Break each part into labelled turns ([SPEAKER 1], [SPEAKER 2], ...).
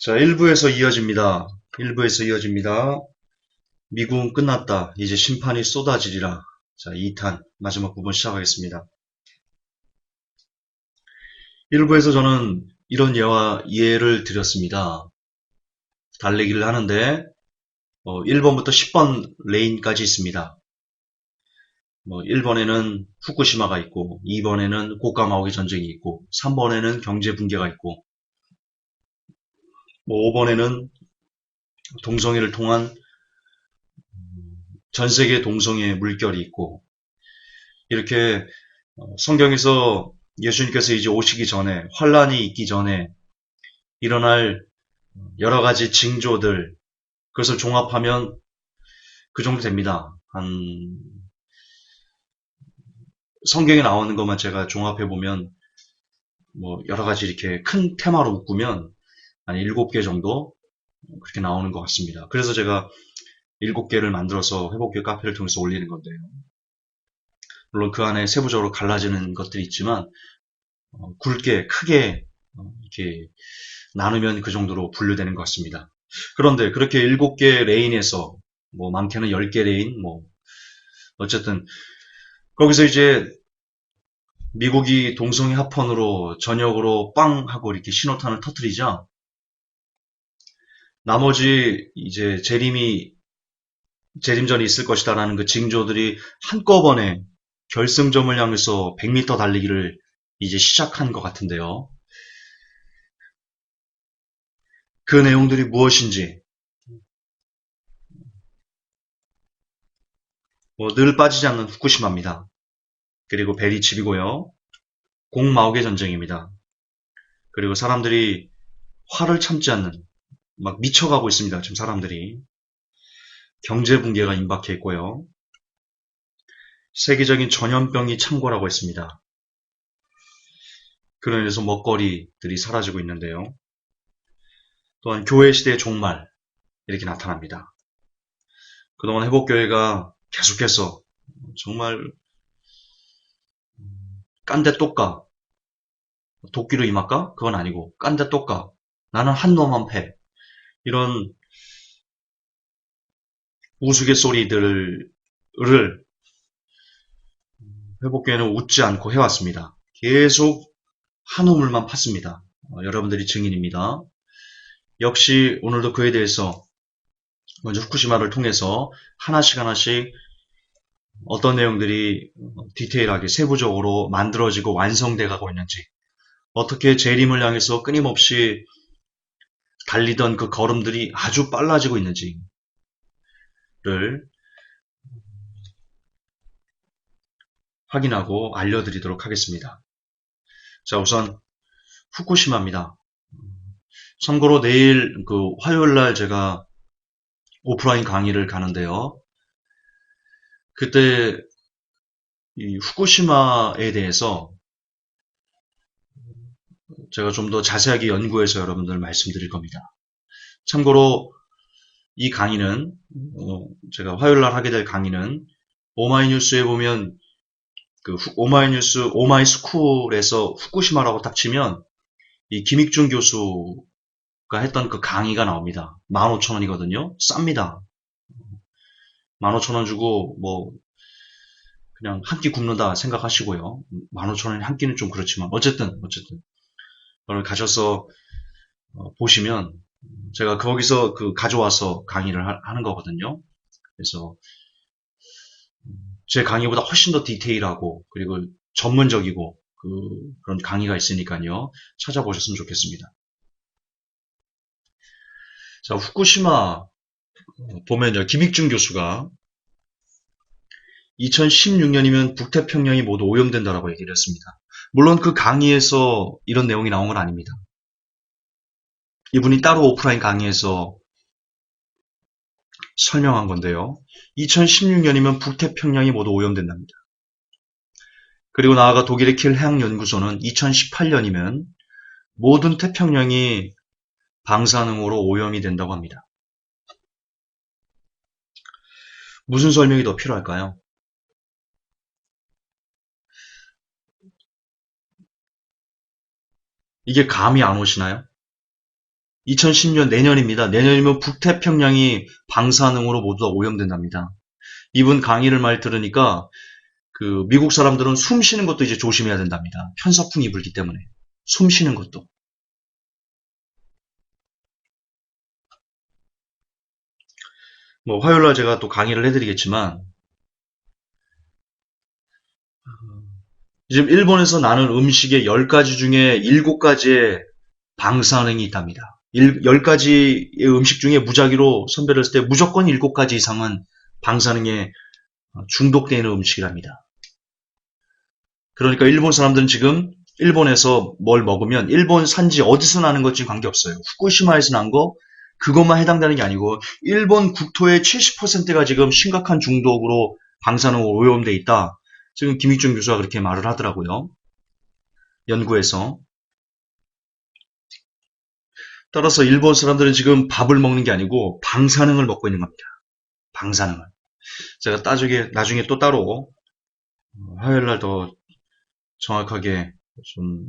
[SPEAKER 1] 자, 1부에서 이어집니다. 1부에서 이어집니다. 미국은 끝났다. 이제 심판이 쏟아지리라. 자, 2탄 마지막 부분 시작하겠습니다. 1부에서 저는 이런 예를 드렸습니다. 달리기를 하는데 1번부터 10번 레인까지 있습니다. 1번에는 후쿠시마가 있고 2번에는 고카마오기 전쟁이 있고 3번에는 경제 붕괴가 있고 5번에는 동성애를 통한 전 세계 동성애 물결이 있고 이렇게 성경에서 예수님께서 이제 오시기 전에 환란이 있기 전에 일어날 여러 가지 징조들 그것을 종합하면 그 정도 됩니다. 성경에 나오는 것만 제가 종합해 보면 여러 가지 이렇게 큰 테마로 묶으면 한 7개 정도 그렇게 나오는 것 같습니다. 그래서 제가 7개를 만들어서 회복교 카페를 통해서 올리는 건데요. 물론 그 안에 세부적으로 갈라지는 것들이 있지만 굵게 크게 이렇게 나누면 그 정도로 분류되는 것 같습니다. 그런데 그렇게 7개 레인에서 많게는 10개 레인 어쨌든 거기서 이제 미국이 동성애 합헌으로 전역으로 빵 하고 이렇게 신호탄을 터뜨리자 나머지 이제 재림전이 있을 것이다라는 그 징조들이 한꺼번에 결승점을 향해서 100m 달리기를 이제 시작한 것 같은데요. 그 내용들이 무엇인지 늘 빠지지 않는 후쿠시마입니다. 그리고 베리칩이고요. 공마옥의 전쟁입니다. 그리고 사람들이 화를 참지 않는 막 미쳐가고 있습니다. 지금 사람들이 경제 붕괴가 임박해 있고요. 세계적인 전염병이 창궐하고 있습니다. 그로 인해서 먹거리들이 사라지고 있는데요. 또한 교회 시대의 종말 이렇게 나타납니다. 그동안 회복교회가 계속해서 정말 깐대 똑까 도끼로 임할까? 그건 아니고 깐대 똑까 나는 한 놈만 패 이런 우스갯소리들을 회복교회는 웃지 않고 해왔습니다. 계속 한 우물만 팠습니다. 여러분들이 증인입니다. 역시 오늘도 그에 대해서 먼저 후쿠시마를 통해서 하나씩 어떤 내용들이 디테일하게 세부적으로 만들어지고 완성돼 가고 있는지 어떻게 재림을 향해서 끊임없이 달리던 그 걸음들이 아주 빨라지고 있는지를 확인하고 알려드리도록 하겠습니다. 자, 우선 후쿠시마입니다. 참고로 내일 화요일 날 제가 오프라인 강의를 가는데요. 그때 이 후쿠시마에 대해서 제가 좀 더 자세하게 연구해서 여러분들 말씀드릴 겁니다. 참고로 이 강의는 제가 화요일 날 하게 될 강의는 오마이뉴스에 보면 그 오마이뉴스 오마이스쿨에서 후쿠시마라고 딱 치면 이 김익준 교수가 했던 그 강의가 나옵니다. 15,000원이거든요. 쌉니다. 15,000원 주고 그냥 한 끼 굶는다 생각하시고요. 15,000원이 한 끼는 좀 그렇지만 어쨌든 오늘 가셔서 보시면 제가 거기서 가져와서 강의를 하는 거거든요. 그래서 제 강의보다 훨씬 더 디테일하고 그리고 전문적이고 그런 강의가 있으니까요. 찾아보셨으면 좋겠습니다. 자, 후쿠시마 보면요. 김익준 교수가 2016년이면 북태평양이 모두 오염된다라고 얘기를 했습니다. 물론 그 강의에서 이런 내용이 나온 건 아닙니다. 이분이 따로 오프라인 강의에서 설명한 건데요. 2016년이면 북태평양이 모두 오염된답니다. 그리고 나아가 독일의 킬 해양연구소는 2018년이면 모든 태평양이 방사능으로 오염이 된다고 합니다. 무슨 설명이 더 필요할까요? 이게 감이 안 오시나요? 2010년 내년입니다. 내년이면 북태평양이 방사능으로 모두 다 오염된답니다. 이분 강의를 많이 들으니까 그 미국 사람들은 숨 쉬는 것도 이제 조심해야 된답니다. 편서풍이 불기 때문에. 숨 쉬는 것도. 뭐 화요일날 제가 또 강의를 해드리겠지만 지금 일본에서 나는 음식의 10가지 중에 7가지의 방사능이 있답니다. 10가지의 음식 중에 무작위로 선별을 했을 때 무조건 7가지 이상은 방사능에 중독되어 있는 음식이랍니다. 그러니까 일본 사람들은 지금 일본에서 뭘 먹으면 일본 산지 어디서 나는 것지 관계없어요. 후쿠시마에서 난 거 그것만 해당되는 게 아니고 일본 국토의 70%가 지금 심각한 중독으로 방사능으로 오염돼 있다. 지금 김익중 교수가 그렇게 말을 하더라고요. 연구에서. 따라서 일본 사람들은 지금 밥을 먹는 게 아니고 방사능을 먹고 있는 겁니다. 방사능을. 제가 나중에 또 따로 화요일날 더 정확하게 좀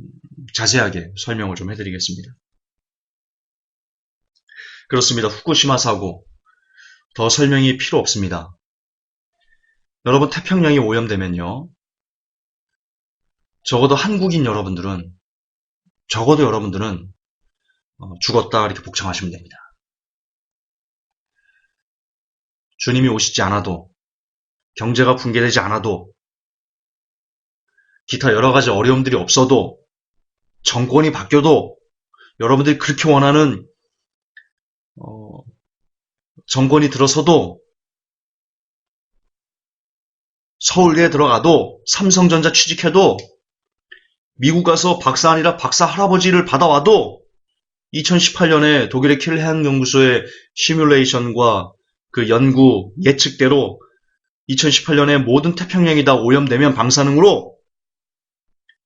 [SPEAKER 1] 자세하게 설명을 좀 해드리겠습니다. 그렇습니다. 후쿠시마 사고. 더 설명이 필요 없습니다. 여러분 태평양이 오염되면요. 적어도 여러분들은 죽었다 이렇게 복창하시면 됩니다. 주님이 오시지 않아도 경제가 붕괴되지 않아도 기타 여러 가지 어려움들이 없어도 정권이 바뀌어도 여러분들이 그렇게 원하는 정권이 들어서도 서울대에 들어가도 삼성전자 취직해도 미국 가서 박사 아니라 박사 할아버지를 받아와도 2018년에 독일의 킬 해양연구소의 시뮬레이션과 그 연구 예측대로 2018년에 모든 태평양이 다 오염되면 방사능으로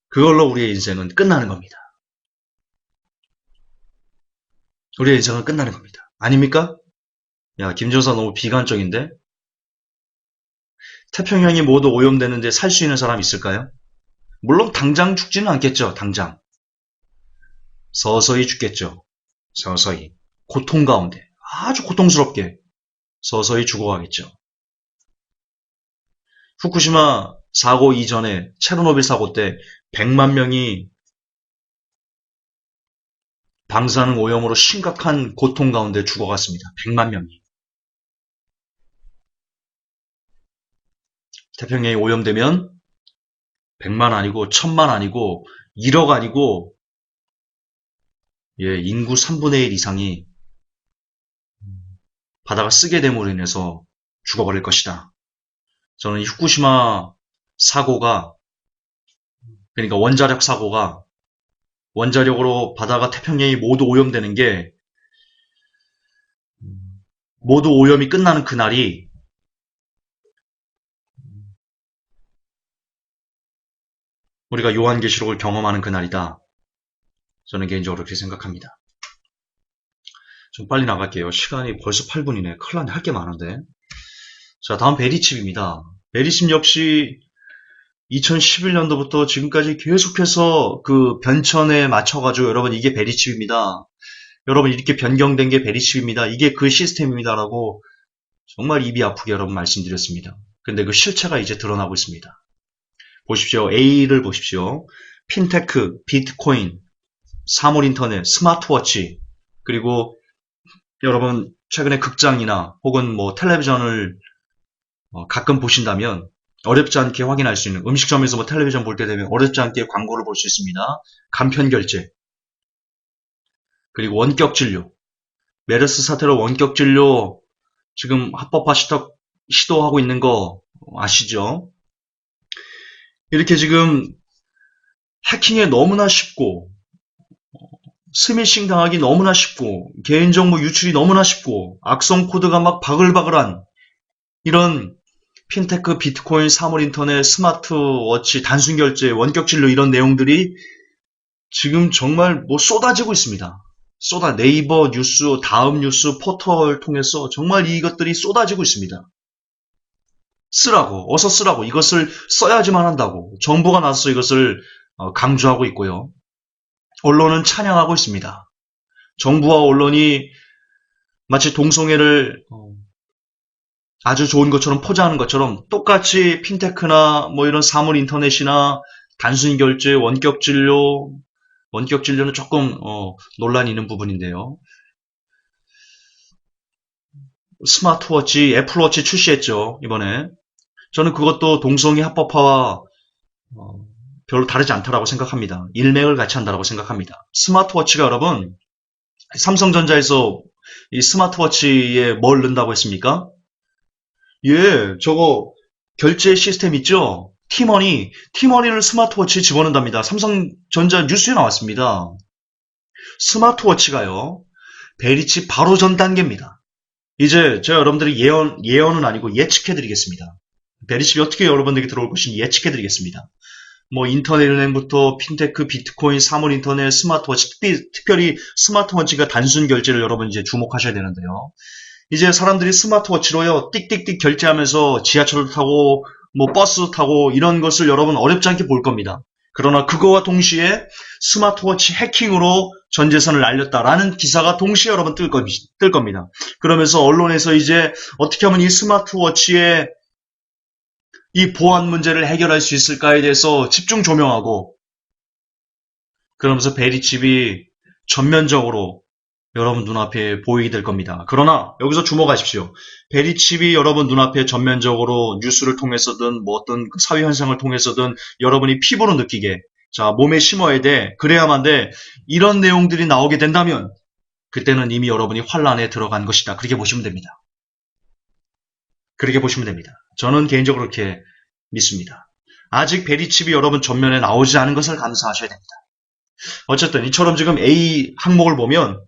[SPEAKER 1] 그걸로 우리의 인생은 끝나는 겁니다. 우리의 인생은 끝나는 겁니다. 아닙니까? 야, 김전사 너무 비관적인데? 태평양이 모두 오염되는데 살 수 있는 사람 있을까요? 물론 당장 죽지는 않겠죠. 당장. 서서히 죽겠죠. 서서히. 고통 가운데. 아주 고통스럽게 서서히 죽어가겠죠. 후쿠시마 사고 이전에 체르노빌 사고 때 100만 명이 방사능 오염으로 심각한 고통 가운데 죽어갔습니다. 100만 명이. 태평양이 오염되면 100만 아니고 1000만 아니고 1억 아니고 인구 3분의 1 이상이 바다가 쓰게 됨으로 인해서 죽어버릴 것이다. 저는 이 후쿠시마 사고가 그러니까 원자력 사고가 원자력으로 바다가 태평양이 모두 오염되는 게 모두 오염이 끝나는 그날이 우리가 요한계시록을 경험하는 그날이다. 저는 개인적으로 그렇게 생각합니다. 좀 빨리 나갈게요. 시간이 벌써 8분이네. 큰일 났네. 할 게 많은데. 자, 다음 베리칩입니다. 베리칩 역시 2011년도부터 지금까지 계속해서 그 변천에 맞춰가지고 여러분 이게 베리칩입니다. 여러분 이렇게 변경된 게 베리칩입니다. 이게 그 시스템입니다라고 정말 입이 아프게 여러분 말씀드렸습니다. 근데 그 실체가 이제 드러나고 있습니다. 보십시오. A를 보십시오. 핀테크, 비트코인, 사물인터넷, 스마트워치, 그리고 여러분 최근에 극장이나 혹은 뭐 텔레비전을 가끔 보신다면 어렵지 않게 확인할 수 있는 음식점에서 뭐 텔레비전 볼 때 되면 어렵지 않게 광고를 볼 수 있습니다. 간편결제, 그리고 원격진료, 메르스 사태로 원격진료 지금 합법화 시도하고 있는 거 아시죠? 이렇게 지금 해킹에 너무나 쉽고 스미싱 당하기 너무나 쉽고 개인정보 유출이 너무나 쉽고 악성 코드가 막 바글바글한 이런 핀테크, 비트코인, 사물인터넷, 스마트워치, 단순결제, 원격진료 이런 내용들이 지금 정말 뭐 쏟아지고 있습니다. 네이버 뉴스, 다음 뉴스, 포털 통해서 정말 이것들이 쏟아지고 있습니다. 어서 쓰라고, 이것을 써야지만 한다고 정부가 나서서 이것을 강조하고 있고요. 언론은 찬양하고 있습니다. 정부와 언론이 마치 동성애를 아주 좋은 것처럼 포장하는 것처럼 똑같이 핀테크나 뭐 이런 사물 인터넷이나 단순 결제, 원격 진료는 조금 논란이 있는 부분인데요. 스마트워치, 애플워치 출시했죠, 이번에. 저는 그것도 동성애 합법화와 별로 다르지 않다라고 생각합니다. 일맥을 같이 한다라고 생각합니다. 스마트워치가 여러분, 삼성전자에서 이 스마트워치에 뭘 넣는다고 했습니까? 예, 저거 결제 시스템 있죠? 티머니를 스마트워치에 집어넣는답니다. 삼성전자 뉴스에 나왔습니다. 스마트워치가요, 베리치 바로 전 단계입니다. 이제 제가 여러분들이 예언은 아니고 예측해드리겠습니다. 베리칩이 어떻게 여러분들에게 들어올 것인지 예측해드리겠습니다. 뭐 인터넷은행부터 핀테크, 비트코인, 사물 인터넷, 스마트워치, 특별히 스마트워치가 단순 결제를 여러분 이제 주목하셔야 되는데요. 이제 사람들이 스마트워치로요, 띡띡띡 결제하면서 지하철을 타고 뭐 버스 타고 이런 것을 여러분 어렵지 않게 볼 겁니다. 그러나 그거와 동시에 스마트워치 해킹으로 전 재산을 날렸다라는 기사가 동시에 여러분 뜰 겁니다. 그러면서 언론에서 이제 어떻게 하면 이 스마트워치의 이 보안 문제를 해결할 수 있을까에 대해서 집중 조명하고, 그러면서 베리칩이 전면적으로 여러분 눈앞에 보이게 될 겁니다. 그러나 여기서 주목하십시오. 베리칩이 여러분 눈앞에 전면적으로 뉴스를 통해서든 뭐 어떤 사회 현상을 통해서든 여러분이 피부로 느끼게, 자, 몸에 심어야 돼, 그래야만 돼, 이런 내용들이 나오게 된다면 그때는 이미 여러분이 환란에 들어간 것이다. 그렇게 보시면 됩니다. 저는 개인적으로 그렇게 믿습니다. 아직 베리칩이 여러분 전면에 나오지 않은 것을 감사하셔야 됩니다. 어쨌든 이처럼 지금 A 항목을 보면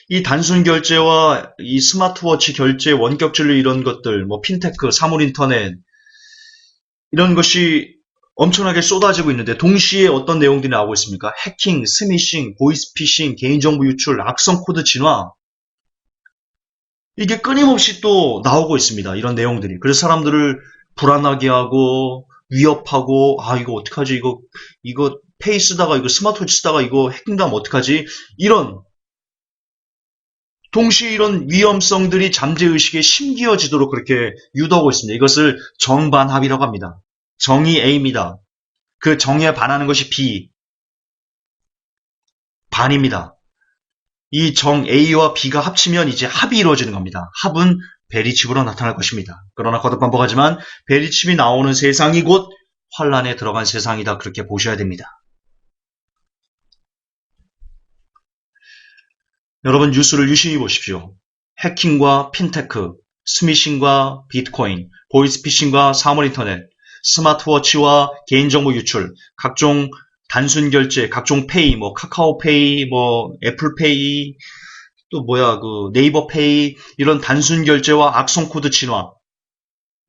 [SPEAKER 1] 이 단순 결제와 이 스마트워치 결제, 원격 진료 이런 것들, 뭐 핀테크, 사물 인터넷 이런 것이 엄청나게 쏟아지고 있는데 동시에 어떤 내용들이 나오고 있습니까? 해킹, 스미싱, 보이스피싱, 개인정보 유출, 악성 코드 진화, 이게 끊임없이 또 나오고 있습니다. 이런 내용들이. 그래서 사람들을 불안하게 하고 위협하고, 아 이거 어떡하지, 이거 페이 쓰다가, 이거 스마트워치 쓰다가 이거 해킹당하면 어떡하지, 동시에 이런 위험성들이 잠재의식에 심기어지도록 그렇게 유도하고 있습니다. 이것을 정반합이라고 합니다. 정이 A입니다. 그 정에 반하는 것이 B, 반입니다. 이 정 A와 B가 합치면 이제 합이 이루어지는 겁니다. 합은 베리칩으로 나타날 것입니다. 그러나 거듭 반복하지만 베리칩이 나오는 세상이 곧 환란에 들어간 세상이다. 그렇게 보셔야 됩니다. 여러분 뉴스를 유심히 보십시오. 해킹과 핀테크, 스미싱과 비트코인, 보이스피싱과 사물인터넷, 스마트워치와 개인정보 유출, 각종 단순 결제, 각종 페이, 뭐 카카오페이, 뭐 애플페이, 또 네이버페이, 이런 단순 결제와 악성 코드 진화,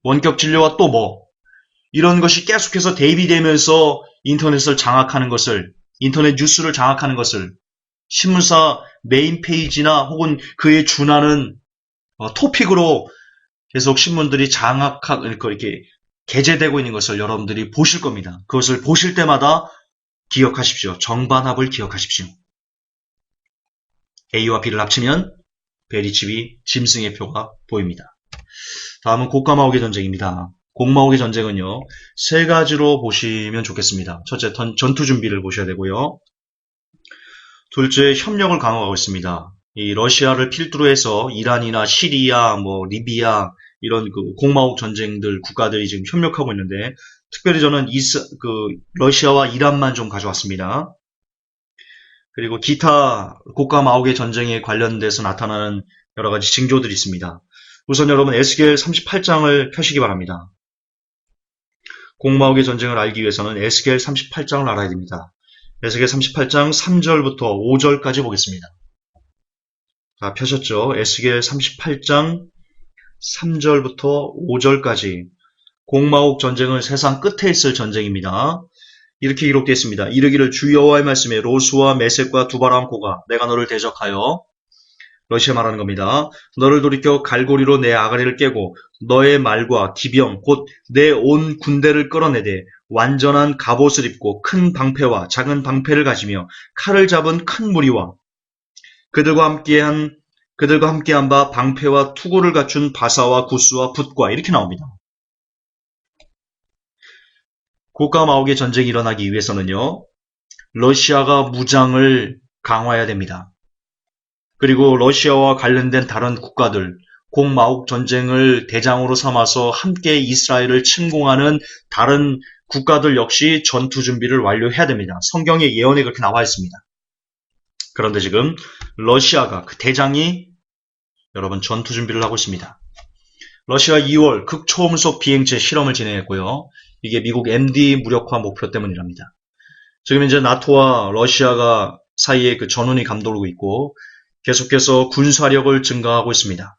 [SPEAKER 1] 원격 진료와 또 뭐 이런 것이 계속해서 대비되면서 인터넷을 장악하는 것을, 인터넷 뉴스를 장악하는 것을, 신문사 메인 페이지나 혹은 그에 준하는 토픽으로 계속 신문들이 이렇게 게재되고 있는 것을 여러분들이 보실 겁니다. 그것을 보실 때마다 기억하십시오. 정반합을 기억하십시오. A와 B를 합치면 베리칩이 짐승의 표가 보입니다. 다음은 곡가마옥의 전쟁입니다. 곡마옥의 전쟁은요, 세 가지로 보시면 좋겠습니다. 첫째, 전투 준비를 보셔야 되고요. 둘째, 협력을 강화하고 있습니다. 이 러시아를 필두로 해서 이란이나 시리아, 뭐 리비아 이런 그 곡마옥 전쟁들 국가들이 지금 협력하고 있는데, 특별히 저는 러시아와 이란만 좀 가져왔습니다. 그리고 기타 곡가마옥의 전쟁에 관련돼서 나타나는 여러 가지 징조들이 있습니다. 우선 여러분 에스겔 38장을 펴시기 바랍니다. 곡마옥의 전쟁을 알기 위해서는 에스겔 38장을 알아야 됩니다. 에스겔 38장 3절부터 5절까지 보겠습니다. 자, 펴셨죠? 에스겔 38장 3절부터 5절까지. 곡마옥 전쟁은 세상 끝에 있을 전쟁입니다. 이렇게 기록되어 있습니다. 이르기를 주 여호와의 말씀에 로스와 메섹과 두바람 고가 내가 너를 대적하여, 러시아 말하는 겁니다. 너를 돌이켜 갈고리로 내 아가리를 깨고 너의 말과 기병 곧 내 온 군대를 끌어내되 완전한 갑옷을 입고 큰 방패와 작은 방패를 가지며 칼을 잡은 큰 무리와 그들과 함께한 바 방패와 투구를 갖춘 바사와 구스와 붓과 이렇게 나옵니다. 고가 마옥의 전쟁이 일어나기 위해서는요, 러시아가 무장을 강화해야 됩니다. 그리고 러시아와 관련된 다른 국가들, 공마옥 전쟁을 대장으로 삼아서 함께 이스라엘을 침공하는 다른 국가들 역시 전투 준비를 완료해야 됩니다. 성경의 예언에 그렇게 나와 있습니다. 그런데 지금 러시아가 그 대장이 여러분 전투 준비를 하고 있습니다. 러시아 2월 극초음속 비행체 실험을 진행했고요. 이게 미국 MD 무력화 목표 때문이랍니다. 지금 이제 나토와 러시아가 사이에 그 전운이 감돌고 있고 계속해서 군사력을 증가하고 있습니다.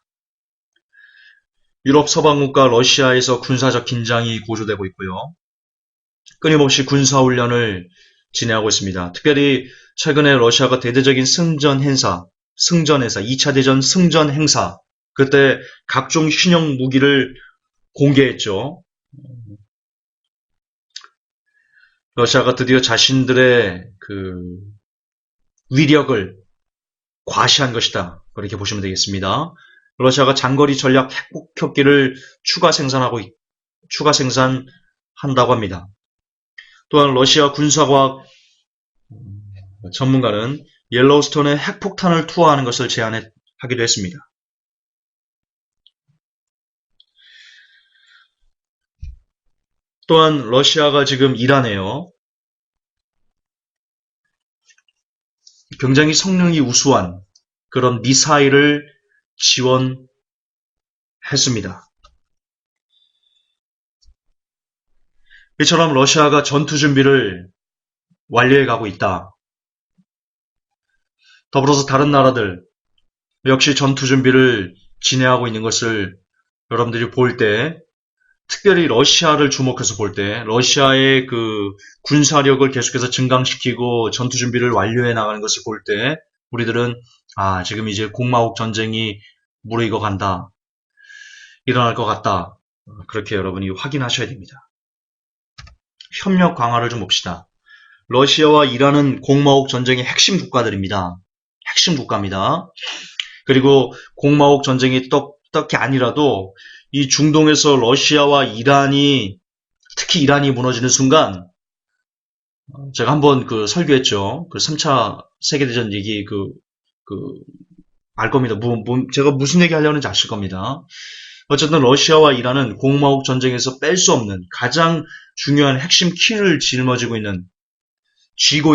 [SPEAKER 1] 유럽 서방국과 러시아에서 군사적 긴장이 고조되고 있고요. 끊임없이 군사훈련을 진행하고 있습니다. 특별히 최근에 러시아가 대대적인 승전 행사, 2차 대전 승전 행사, 그때 각종 신형 무기를 공개했죠. 러시아가 드디어 자신들의 그 위력을 과시한 것이다. 그렇게 보시면 되겠습니다. 러시아가 장거리 전략 핵폭격기를 추가 생산한다고 합니다. 또한 러시아 군사과학 전문가는 옐로우스톤에 핵폭탄을 투하하는 것을 제안하기도 했습니다. 또한 러시아가 지금 이란에요. 굉장히 성능이 우수한 그런 미사일을 지원했습니다. 이처럼 러시아가 전투 준비를 완료해 가고 있다. 더불어서 다른 나라들 역시 전투 준비를 진행하고 있는 것을 여러분들이 볼 때, 특별히 러시아를 주목해서 볼 때, 러시아의 그 군사력을 계속해서 증강시키고 전투 준비를 완료해 나가는 것을 볼 때, 우리들은 지금 이제 공마옥 전쟁이 무르익어 간다. 일어날 것 같다. 그렇게 여러분이 확인하셔야 됩니다. 협력 강화를 좀 봅시다. 러시아와 이란은 공마옥 전쟁의 핵심 국가들입니다. 핵심 국가입니다. 그리고 공마옥 전쟁이 딱히 아니라도 이 중동에서 러시아와 이란이, 특히 이란이 무너지는 순간, 제가 한번 설교했죠. 그 3차 세계대전 얘기 알 겁니다. 제가 무슨 얘기 하려는지 아실 겁니다. 어쨌든 러시아와 이란은 공마옥 전쟁에서 뺄 수 없는 가장 중요한 핵심 키를 쥐고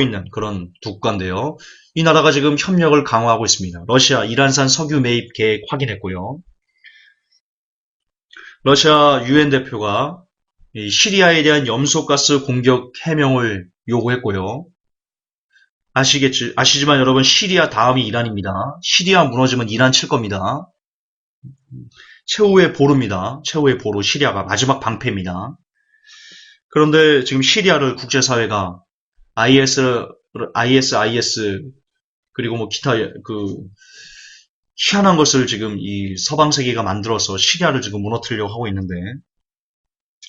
[SPEAKER 1] 있는 그런 두 국가인데요. 이 나라가 지금 협력을 강화하고 있습니다. 러시아, 이란산 석유 매입 계획 확인했고요. 러시아 유엔 대표가 시리아에 대한 염소가스 공격 해명을 요구했고요. 아시지만 여러분, 시리아 다음이 이란입니다. 시리아 무너지면 이란 칠 겁니다. 최후의 보루입니다. 최후의 보루, 시리아가 마지막 방패입니다. 그런데 지금 시리아를 국제사회가 IS 그리고 뭐 기타 희한한 것을 지금 이 서방 세계가 만들어서 시리아를 지금 무너뜨리려고 하고 있는데,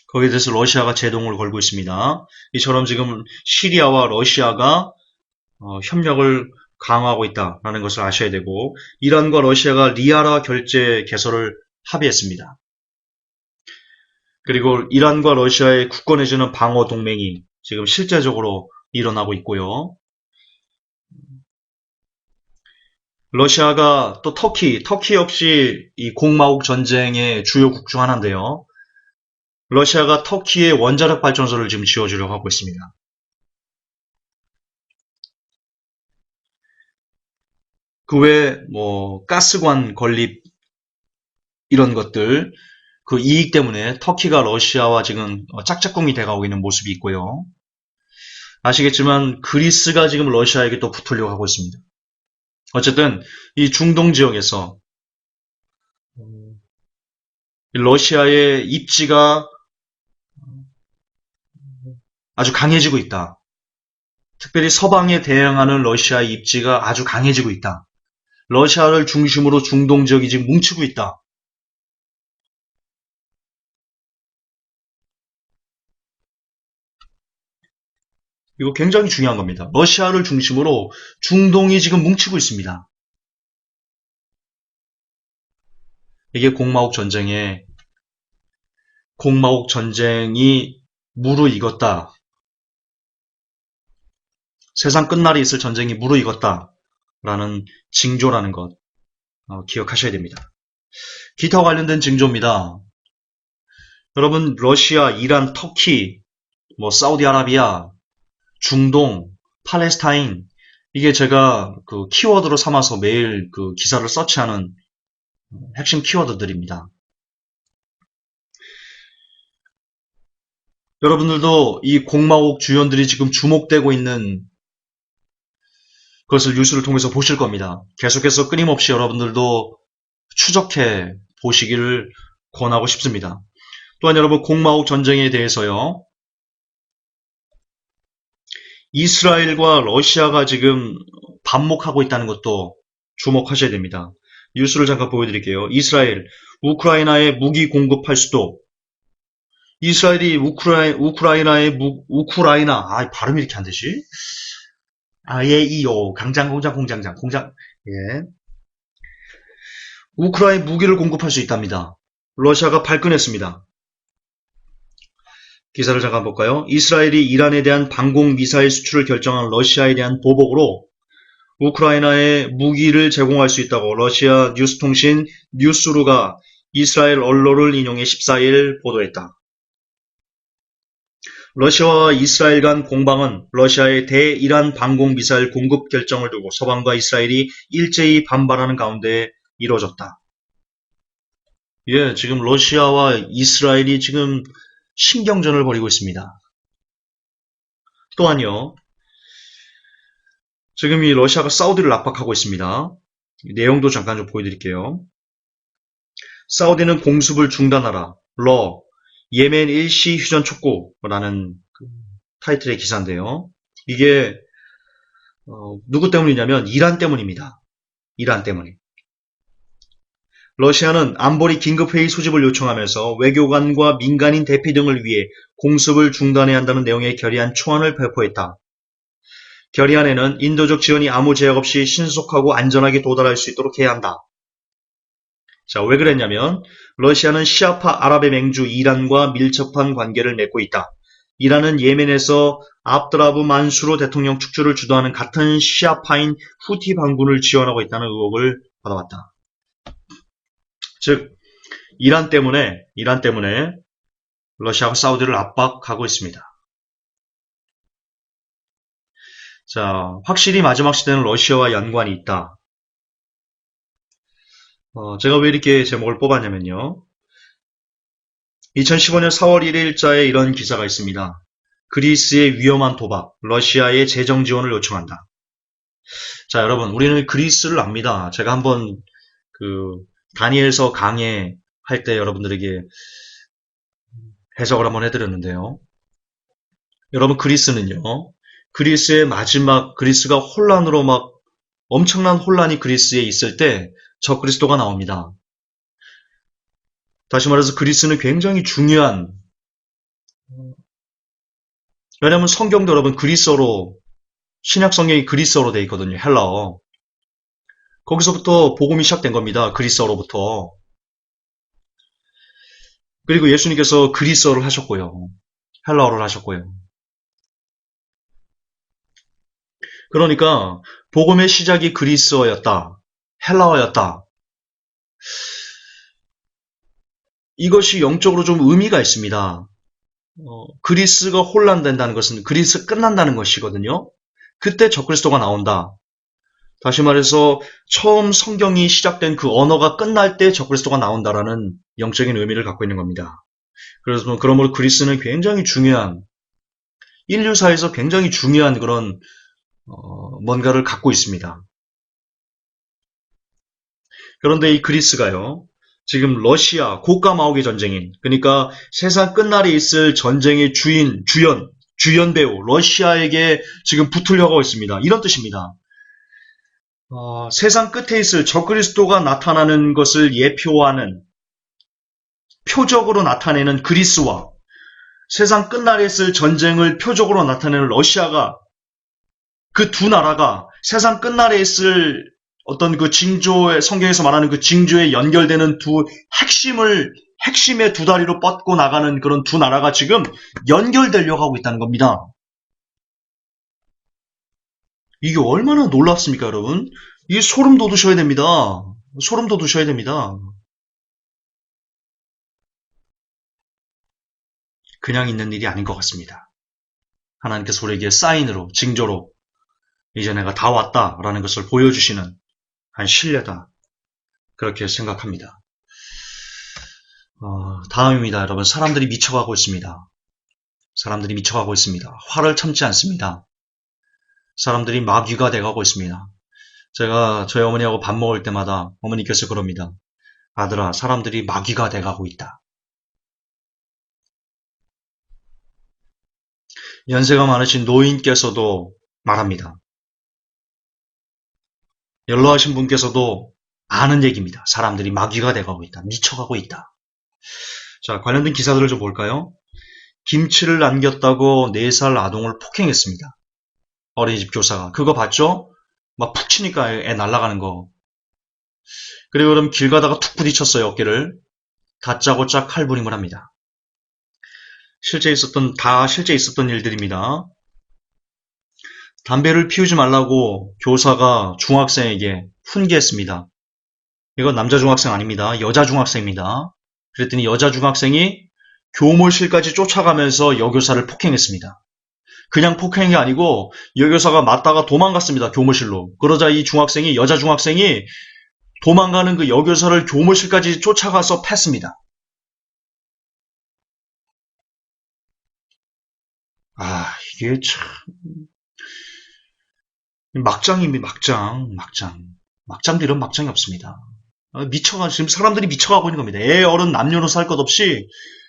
[SPEAKER 1] 거기에 대해서 러시아가 제동을 걸고 있습니다. 이처럼 지금 시리아와 러시아가 협력을 강화하고 있다는 것을 아셔야 되고, 이란과 러시아가 리아라 결제 개설을 합의했습니다. 그리고 이란과 러시아의 굳건해지는 방어 동맹이 지금 실제적으로 일어나고 있고요. 러시아가 또 터키 역시 이 공마옥 전쟁의 주요국 중 하나인데요. 러시아가 터키에 원자력 발전소를 지금 지어주려고 하고 있습니다. 그 외에 뭐 가스관 건립 이런 것들, 그 이익 때문에 터키가 러시아와 지금 짝짝꿍이 돼가고 있는 모습이 있고요. 아시겠지만 그리스가 지금 러시아에게 또 붙으려고 하고 있습니다. 어쨌든 이 중동 지역에서 러시아의 입지가 아주 강해지고 있다. 특별히 서방에 대응하는 러시아의 입지가 아주 강해지고 있다. 러시아를 중심으로 중동 지역이 지금 뭉치고 있다. 이거 굉장히 중요한 겁니다. 러시아를 중심으로 중동이 지금 뭉치고 있습니다. 이게 공마옥 전쟁이 무르익었다. 세상 끝날이 있을 전쟁이 무르익었다라는 징조라는 것 기억하셔야 됩니다. 기타와 관련된 징조입니다. 여러분, 러시아, 이란, 터키, 사우디아라비아, 중동, 팔레스타인, 이게 제가 그 키워드로 삼아서 매일 그 기사를 서치하는 핵심 키워드들입니다. 여러분들도 이 공마옥 주연들이 지금 주목되고 있는 그것을 뉴스를 통해서 보실 겁니다. 계속해서 끊임없이 여러분들도 추적해 보시기를 권하고 싶습니다. 또한 여러분, 공마옥 전쟁에 대해서요, 이스라엘과 러시아가 지금 반목하고 있다는 것도 주목하셔야 됩니다. 뉴스를 잠깐 보여드릴게요. 이스라엘, 우크라이나에 무기 공급할 수도. 이스라엘이 우크라이나, 발음이 이렇게 안 되지? 공장, 예. 우크라이나 무기를 공급할 수 있답니다. 러시아가 발끈했습니다. 기사를 잠깐 볼까요? 이스라엘이 이란에 대한 방공 미사일 수출을 결정한 러시아에 대한 보복으로 우크라이나에 무기를 제공할 수 있다고 러시아 뉴스통신 뉴스루가 이스라엘 언론을 인용해 14일 보도했다. 러시아와 이스라엘 간 공방은 러시아의 대이란 방공 미사일 공급 결정을 두고 서방과 이스라엘이 일제히 반발하는 가운데 이루어졌다. 예, 지금 러시아와 이스라엘이 지금 신경전을 벌이고 있습니다. 또한요, 지금 이 러시아가 사우디를 압박하고 있습니다. 내용도 잠깐 좀 보여드릴게요. 사우디는 공습을 중단하라. 예멘 일시 휴전 촉구라는 타이틀의 기사인데요. 이게 누구 때문이냐면 이란 때문입니다. 이란 때문에. 러시아는 안보리 긴급회의 소집을 요청하면서 외교관과 민간인 대피 등을 위해 공습을 중단해야 한다는 내용의 결의안 초안을 배포했다. 결의안에는 인도적 지원이 아무 제약 없이 신속하고 안전하게 도달할 수 있도록 해야 한다. 자, 왜 그랬냐면 러시아는 시아파 아랍의 맹주 이란과 밀접한 관계를 맺고 있다. 이란은 예멘에서 압드라브 만수르 대통령 축출을 주도하는 같은 시아파인 후티 반군을 지원하고 있다는 의혹을 받아왔다. 즉, 이란 때문에 러시아가 사우디를 압박하고 있습니다. 자, 확실히 마지막 시대는 러시아와 연관이 있다. 제가 왜 이렇게 제목을 뽑았냐면요. 2015년 4월 1일자에 이런 기사가 있습니다. 그리스의 위험한 도박, 러시아의 재정 지원을 요청한다. 자, 여러분, 우리는 그리스를 압니다. 제가 한번 다니엘서 강해할 때 여러분들에게 해석을 한번 해드렸는데요. 여러분, 그리스는요, 그리스의 마지막, 그리스가 혼란으로 엄청난 혼란이 그리스에 있을 때 적그리스도가 나옵니다. 다시 말해서 그리스는 굉장히 중요한, 왜냐하면 성경도 여러분 그리스어로, 신약 성경이 그리스어로 되어 있거든요. 헬라어. 거기서부터 복음이 시작된 겁니다. 그리스어로부터. 그리고 예수님께서 그리스어를 하셨고요. 헬라어를 하셨고요. 그러니까 복음의 시작이 그리스어였다. 헬라어였다. 이것이 영적으로 좀 의미가 있습니다. 그리스가 혼란된다는 것은 그리스 끝난다는 것이거든요. 그때 적그리스도가 나온다. 다시 말해서 처음 성경이 시작된 그 언어가 끝날 때 적그리스도가 나온다라는 영적인 의미를 갖고 있는 겁니다. 그래서 그러므로 그리스는 굉장히 중요한, 인류사에서 굉장히 중요한 그런 뭔가를 갖고 있습니다. 그런데 이 그리스가요, 지금 러시아 고가마오기 전쟁인, 그러니까 세상 끝날에 있을 전쟁의 주연 배우 러시아에게 지금 붙으려고 있습니다. 이런 뜻입니다. 세상 끝에 있을 적그리스도가 나타나는 것을 예표하는, 표적으로 나타내는 그리스와 세상 끝날에 있을 전쟁을 표적으로 나타내는 러시아가, 그 두 나라가 세상 끝날에 있을 어떤 그 징조의, 성경에서 말하는 그 징조에 연결되는 핵심의 두 다리로 뻗고 나가는 그런 두 나라가 지금 연결되려고 하고 있다는 겁니다. 이게 얼마나 놀랍습니까, 여러분? 이게 소름 돋으셔야 됩니다. 소름 돋으셔야 됩니다. 그냥 있는 일이 아닌 것 같습니다. 하나님께서 우리에게 사인으로, 징조로 이제 내가 다 왔다라는 것을 보여주시는 한 신뢰다. 그렇게 생각합니다. 다음입니다, 여러분. 사람들이 미쳐가고 있습니다. 사람들이 미쳐가고 있습니다. 화를 참지 않습니다. 사람들이 마귀가 돼가고 있습니다. 제가 저희 어머니하고 밥 먹을 때마다 어머니께서 그럽니다. 아들아, 사람들이 마귀가 돼가고 있다. 연세가 많으신 노인께서도 말합니다. 연로하신 분께서도 아는 얘기입니다. 사람들이 마귀가 돼가고 있다. 미쳐가고 있다. 자, 관련된 기사들을 좀 볼까요? 김치를 남겼다고 4살 아동을 폭행했습니다. 어린이집 교사가. 그거 봤죠? 막 푹 치니까 애 날아가는 거. 그리고 그럼 길 가다가 툭 부딪혔어요, 어깨를. 다짜고짜 칼부림을 합니다. 실제 있었던 일들입니다. 담배를 피우지 말라고 교사가 중학생에게 훈계했습니다. 이건 남자 중학생 아닙니다. 여자 중학생입니다. 그랬더니 여자 중학생이 교무실까지 쫓아가면서 여교사를 폭행했습니다. 그냥 폭행이 아니고 여교사가 맞다가 도망갔습니다. 교무실로. 그러자 이 여자 중학생이 도망가는 그 여교사를 교무실까지 쫓아가서 팼습니다. 이게 참 막장입니다. 막장도 이런 막장이 없습니다. 지금 사람들이 미쳐가고 있는 겁니다. 애, 어른, 남녀노소 할 것 없이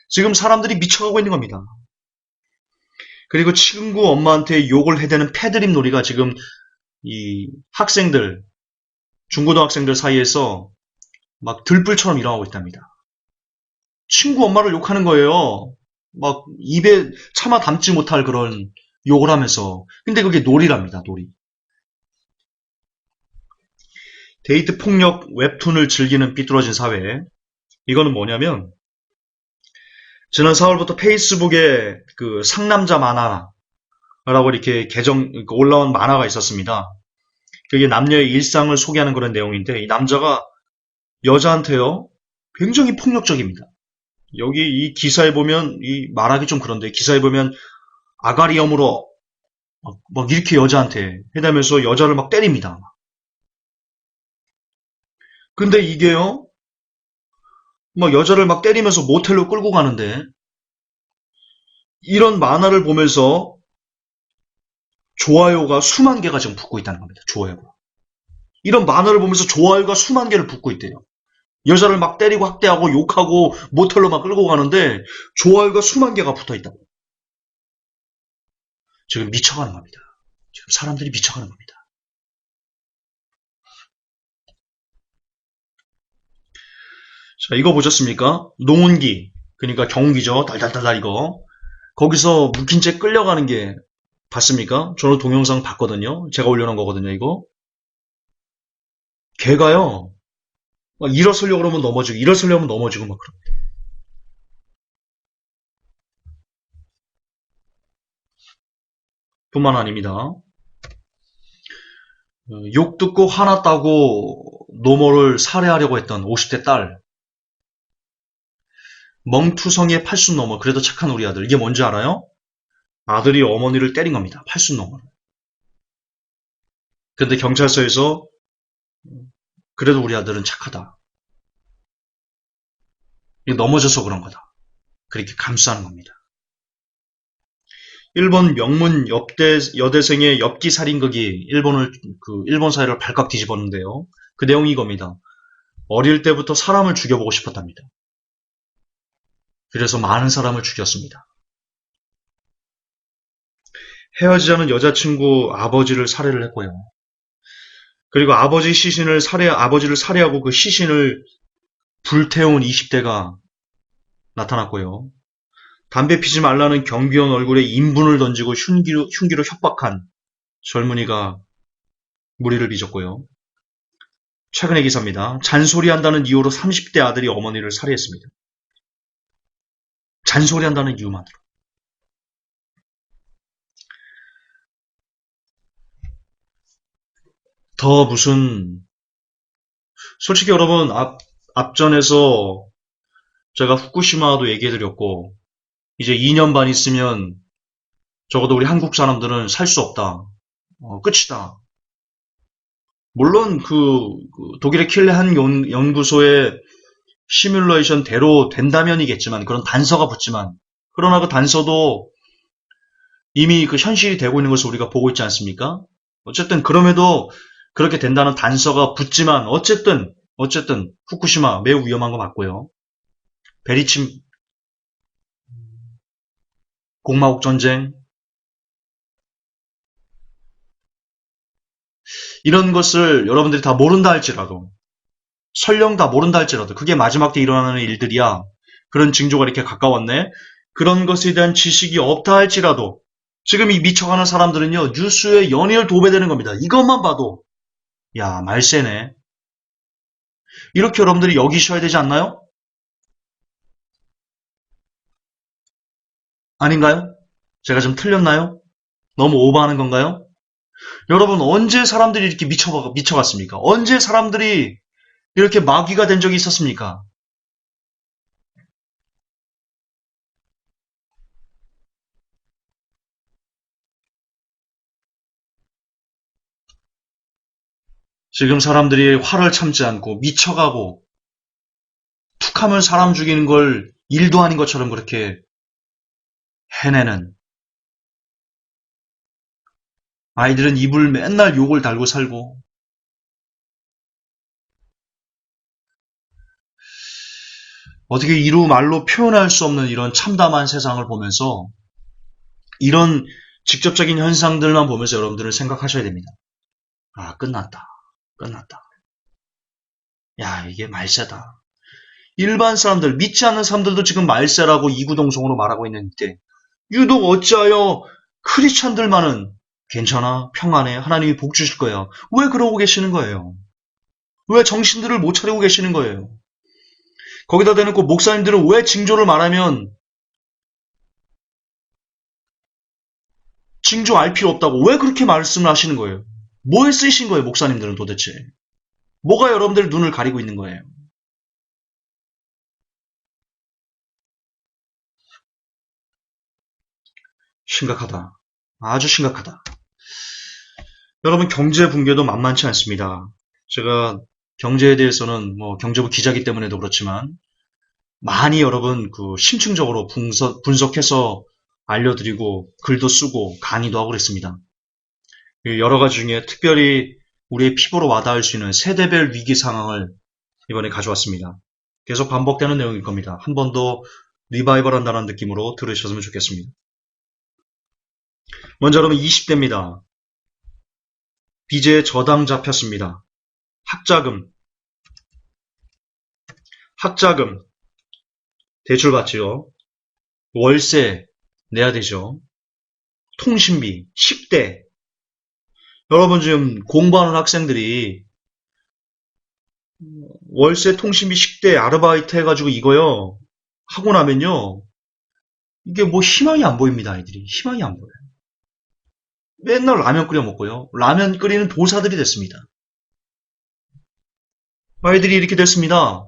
[SPEAKER 1] 지금 사람들이 미쳐가고 있는 겁니다. 그리고 친구 엄마한테 욕을 해대는 패드립 놀이가 지금 이 학생들, 중고등학생들 사이에서 막 들불처럼 일어나고 있답니다. 친구 엄마를 욕하는 거예요. 막 입에 차마 담지 못할 그런 욕을 하면서. 근데 그게 놀이랍니다, 놀이. 데이트 폭력 웹툰을 즐기는 삐뚤어진 사회. 이거는 뭐냐면 지난 4월부터 페이스북에 그 상남자 만화라고 이렇게 올라온 만화가 있었습니다. 그게 남녀의 일상을 소개하는 그런 내용인데 이 남자가 여자한테요 굉장히 폭력적입니다. 여기 이 기사에 보면 말하기 좀 그런데 기사에 보면 아가리염으로 막 이렇게 여자한테 해대면서 여자를 막 때립니다. 근데 이게요 막 여자를 막 때리면서 모텔로 끌고 가는데 이런 만화를 보면서 좋아요가 수만 개가 지금 붙고 있다는 겁니다. 좋아요가. 이런 만화를 보면서 좋아요가 수만 개를 붙고 있대요. 여자를 막 때리고 학대하고 욕하고 모텔로 막 끌고 가는데 좋아요가 수만 개가 붙어 있다고. 지금 미쳐가는 겁니다. 지금 사람들이 미쳐가는 겁니다. 자, 이거 보셨습니까? 농운기, 그러니까 경운기죠. 달달달달 이거. 거기서 묵힌 채 끌려가는 게 봤습니까? 저는 동영상 봤거든요. 제가 올려놓은 거거든요, 이거. 걔가요, 막 일어서려고 그러면 넘어지고 막 그럽니다. 뿐만 아닙니다. 욕 듣고 화났다고 노모를 살해하려고 했던 50대 딸. 멍투성이의 팔순노모, 그래도 착한 우리 아들. 이게 뭔지 알아요? 아들이 어머니를 때린 겁니다. 팔순노모를. 근데 경찰서에서 그래도 우리 아들은 착하다. 넘어져서 그런 거다. 그렇게 감수하는 겁니다. 일본 명문 여대생의 엽기 살인극이 일본 사회를 발칵 뒤집었는데요. 그 내용이 이겁니다. 어릴 때부터 사람을 죽여보고 싶었답니다. 그래서 많은 사람을 죽였습니다. 헤어지자는 여자친구 아버지를 살해를 했고요. 그리고 아버지를 살해하고 그 시신을 불태운 20대가 나타났고요. 담배 피지 말라는 경비원 얼굴에 인분을 던지고 흉기로 협박한 젊은이가 무리를 빚었고요. 최근의 기사입니다. 잔소리한다는 이유로 30대 아들이 어머니를 살해했습니다. 잔소리한다는 이유만으로. 더 무슨 솔직히 여러분 앞전에서 제가 후쿠시마도 얘기해드렸고 이제 2년 반 있으면 적어도 우리 한국 사람들은 살 수 없다. 끝이다. 물론 그 독일의 킬레 한 연구소의 시뮬레이션대로 된다면이겠지만 그런 단서가 붙지만 그러나 그 단서도 이미 그 현실이 되고 있는 것을 우리가 보고 있지 않습니까? 어쨌든 그럼에도 그렇게 된다는 단서가 붙지만 어쨌든 후쿠시마 매우 위험한 거 맞고요. 베리침 공마옥 전쟁 이런 것을 여러분들이 다 모른다 할지라도 설령 다 모른다 할지라도 그게 마지막 때 일어나는 일들이야. 그런 징조가 이렇게 가까웠네. 그런 것에 대한 지식이 없다 할지라도 지금 이 미쳐가는 사람들은요. 뉴스에 연이을 도배되는 겁니다. 이것만 봐도 야 말세네. 이렇게 여러분들이 여기셔야 되지 않나요? 아닌가요? 제가 좀 틀렸나요? 너무 오버하는 건가요? 여러분 언제 사람들이 이렇게 미쳐갔습니까? 언제 사람들이 이렇게 마귀가 된 적이 있었습니까? 지금 사람들이 화를 참지 않고 미쳐가고 툭하면 사람 죽이는 걸 일도 아닌 것처럼 그렇게 해내는 아이들은 입을 맨날 욕을 달고 살고 어떻게 이루 말로 표현할 수 없는 이런 참담한 세상을 보면서 이런 직접적인 현상들만 보면서 여러분들은 생각하셔야 됩니다. 아, 끝났다. 끝났다. 야, 이게 말세다. 일반 사람들, 믿지 않는 사람들도 지금 말세라고 이구동성으로 말하고 있는 때 유독 어찌하여 크리스찬들만은 괜찮아, 평안해, 하나님이 복 주실 거야. 왜 그러고 계시는 거예요? 왜 정신들을 못 차리고 계시는 거예요? 거기다 대놓고 목사님들은 왜 징조를 말하면 징조 알 필요 없다고 왜 그렇게 말씀을 하시는 거예요? 뭐에 쓰이신 거예요, 목사님들은 도대체? 뭐가 여러분들 눈을 가리고 있는 거예요? 심각하다. 아주 심각하다. 여러분 경제 붕괴도 만만치 않습니다. 제가 경제에 대해서는 뭐 경제부 기자기 때문에도 그렇지만 많이 여러분 그 심층적으로 분석해서 알려드리고 글도 쓰고 강의도 하고 그랬습니다. 여러 가지 중에 특별히 우리의 피부로 와닿을 수 있는 세대별 위기 상황을 이번에 가져왔습니다. 계속 반복되는 내용일 겁니다. 한 번 더 리바이벌 한다는 느낌으로 들으셨으면 좋겠습니다. 먼저 여러분 20대입니다. 빚에 저당 잡혔습니다. 학자금, 대출 받지요. 월세 내야 되죠. 통신비, 식대. 여러분 지금 공부하는 학생들이 월세, 통신비, 식대, 아르바이트 해가지고 이거요. 하고 나면요. 이게 뭐 희망이 안 보입니다, 아이들이. 희망이 안 보여요. 맨날 라면 끓여 먹고요. 라면 끓이는 도사들이 됐습니다. 아이들이 이렇게 됐습니다.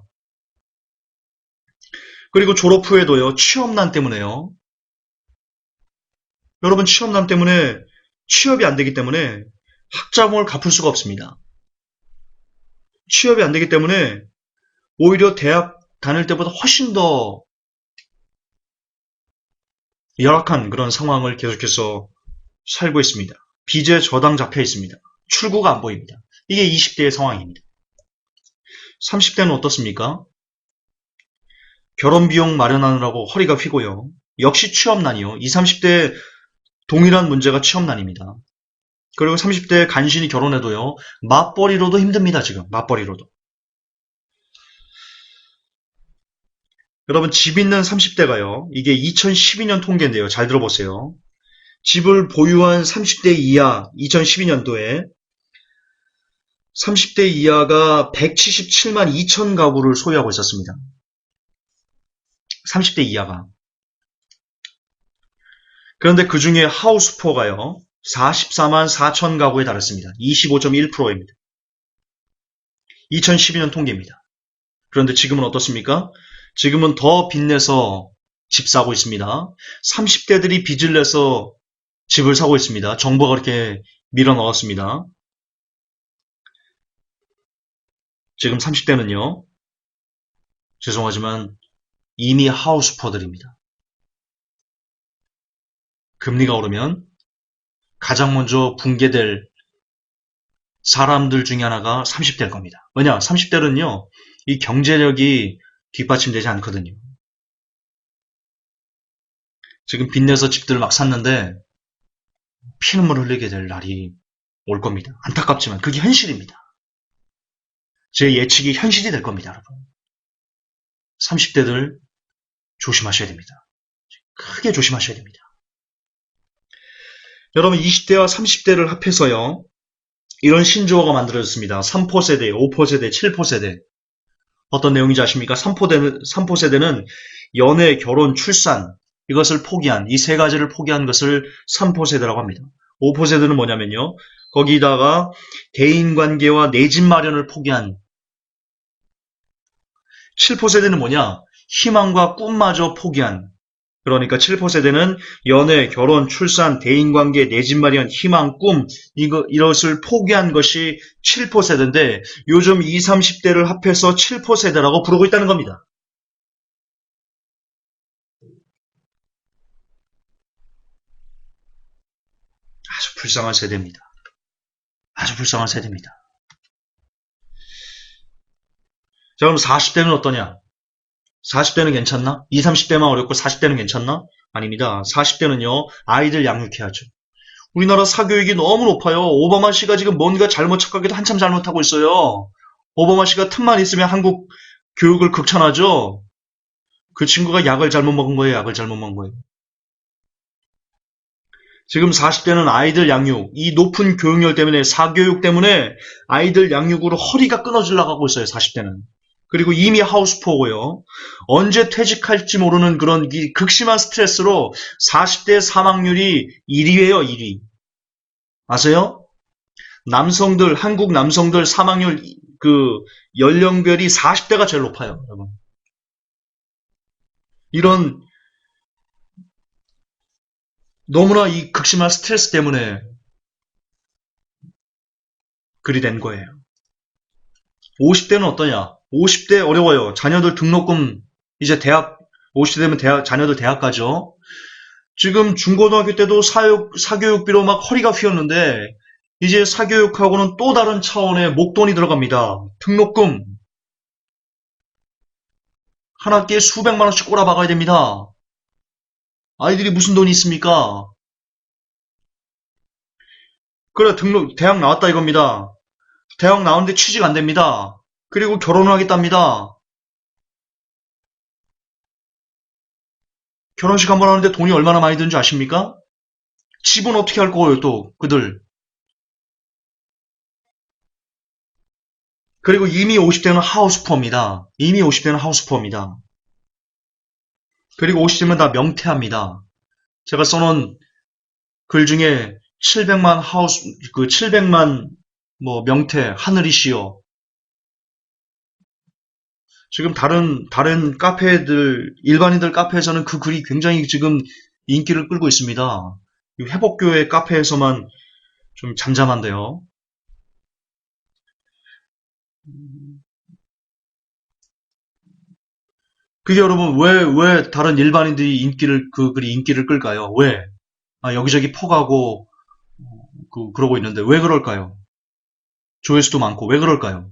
[SPEAKER 1] 그리고 졸업 후에도요. 취업난 때문에요. 여러분 취업난 때문에 취업이 안 되기 때문에 학자금을 갚을 수가 없습니다. 취업이 안 되기 때문에 오히려 대학 다닐 때보다 훨씬 더 열악한 그런 상황을 계속해서 살고 있습니다. 빚에 저당 잡혀 있습니다. 출구가 안 보입니다. 이게 20대의 상황입니다. 30대는 어떻습니까? 결혼 비용 마련하느라고 허리가 휘고요. 역시 취업난이요. 20, 30대 동일한 문제가 취업난입니다. 그리고 30대 간신히 결혼해도요. 맞벌이로도 힘듭니다. 지금 맞벌이로도. 여러분 집 있는 30대가요. 이게 2012년 통계인데요. 잘 들어보세요. 집을 보유한 30대 이하 2012년도에 30대 이하가 177만 2천 가구를 소유하고 있었습니다. 30대 이하가. 그런데 그 중에 하우스포가요, 44만 4천 가구에 달했습니다. 25.1%입니다. 2012년 통계입니다. 그런데 지금은 어떻습니까? 지금은 더 빚내서 집 사고 있습니다. 30대들이 빚을 내서 집을 사고 있습니다. 정부가 그렇게 밀어 넣었습니다. 지금 30대는요, 죄송하지만 이미 하우스포들입니다. 금리가 오르면 가장 먼저 붕괴될 사람들 중에 하나가 30대일 겁니다. 왜냐? 30대는요, 이 경제력이 뒷받침되지 않거든요. 지금 빚내서 집들을 막 샀는데 피눈물 흘리게 될 날이 올 겁니다. 안타깝지만 그게 현실입니다. 제 예측이 현실이 될 겁니다, 여러분. 30대들 조심하셔야 됩니다. 크게 조심하셔야 됩니다. 여러분, 20대와 30대를 합해서요, 이런 신조어가 만들어졌습니다. 3포세대, 5포세대, 7포세대. 어떤 내용인지 아십니까? 3포세대는 연애, 결혼, 출산, 이것을 포기한, 이 세 가지를 포기한 것을 3포세대라고 합니다. 5포세대는 뭐냐면요, 거기다가 대인관계와 내 집 마련을 포기한. 7포세대는 뭐냐? 희망과 꿈마저 포기한. 그러니까 7포세대는 연애, 결혼, 출산, 대인관계, 내 집 마련, 희망, 꿈, 이것을 포기한 것이 7포세대인데 요즘 20, 30대를 합해서 7포세대라고 부르고 있다는 겁니다. 아주 불쌍한 세대입니다. 아주 불쌍한 세대입니다. 자, 그럼 40대는 어떠냐? 40대는 괜찮나? 20, 30대만 어렵고 40대는 괜찮나? 아닙니다. 40대는요, 아이들 양육해야죠. 우리나라 사교육이 너무 높아요. 오바마 씨가 지금 뭔가 잘못 착각해도 한참 잘못하고 있어요. 오바마 씨가 틈만 있으면 한국 교육을 극찬하죠. 그 친구가 약을 잘못 먹은 거예요. 약을 잘못 먹은 거예요. 지금 40대는 아이들 양육, 이 높은 교육열 때문에, 사교육 때문에 아이들 양육으로 허리가 끊어질러 가고 있어요. 40대는. 그리고 이미 하우스포고요. 언제 퇴직할지 모르는 그런 극심한 스트레스로 40대 사망률이 1위예요, 1위. 아세요? 남성들, 한국 남성들 사망률, 연령별이 40대가 제일 높아요, 여러분. 이런, 너무나 이 극심한 스트레스 때문에 그리 된 거예요. 50대는 어떠냐? 50대 어려워요. 자녀들 등록금, 이제 50대 되면 자녀들 대학 가죠. 지금 중고등학교 때도 사교육비로 막 허리가 휘었는데, 이제 사교육하고는 또 다른 차원의 목돈이 들어갑니다. 등록금. 한 학기에 수백만 원씩 꼬라박아야 됩니다. 아이들이 무슨 돈이 있습니까? 그래, 대학 나왔다 이겁니다. 대학 나오는데 취직 안 됩니다. 그리고 결혼을 하겠답니다. 결혼식 한번 하는데 돈이 얼마나 많이 드는지 아십니까? 집은 어떻게 할 거예요, 또, 그들. 그리고 이미 50대는 하우스포입니다. 이미 50대는 하우스포입니다. 그리고 50대면 다 명퇴합니다. 제가 써놓은 글 중에 700만 명퇴, 하늘이시여. 지금 다른 카페들, 일반인들 카페에서는 그 글이 굉장히 지금 인기를 끌고 있습니다. 회복교회 카페에서만 좀 잠잠한데요. 그게 여러분, 왜 다른 일반인들이 그 글이 인기를 끌까요? 왜? 여기저기 퍼가고, 그러고 있는데, 왜 그럴까요? 조회수도 많고, 왜 그럴까요?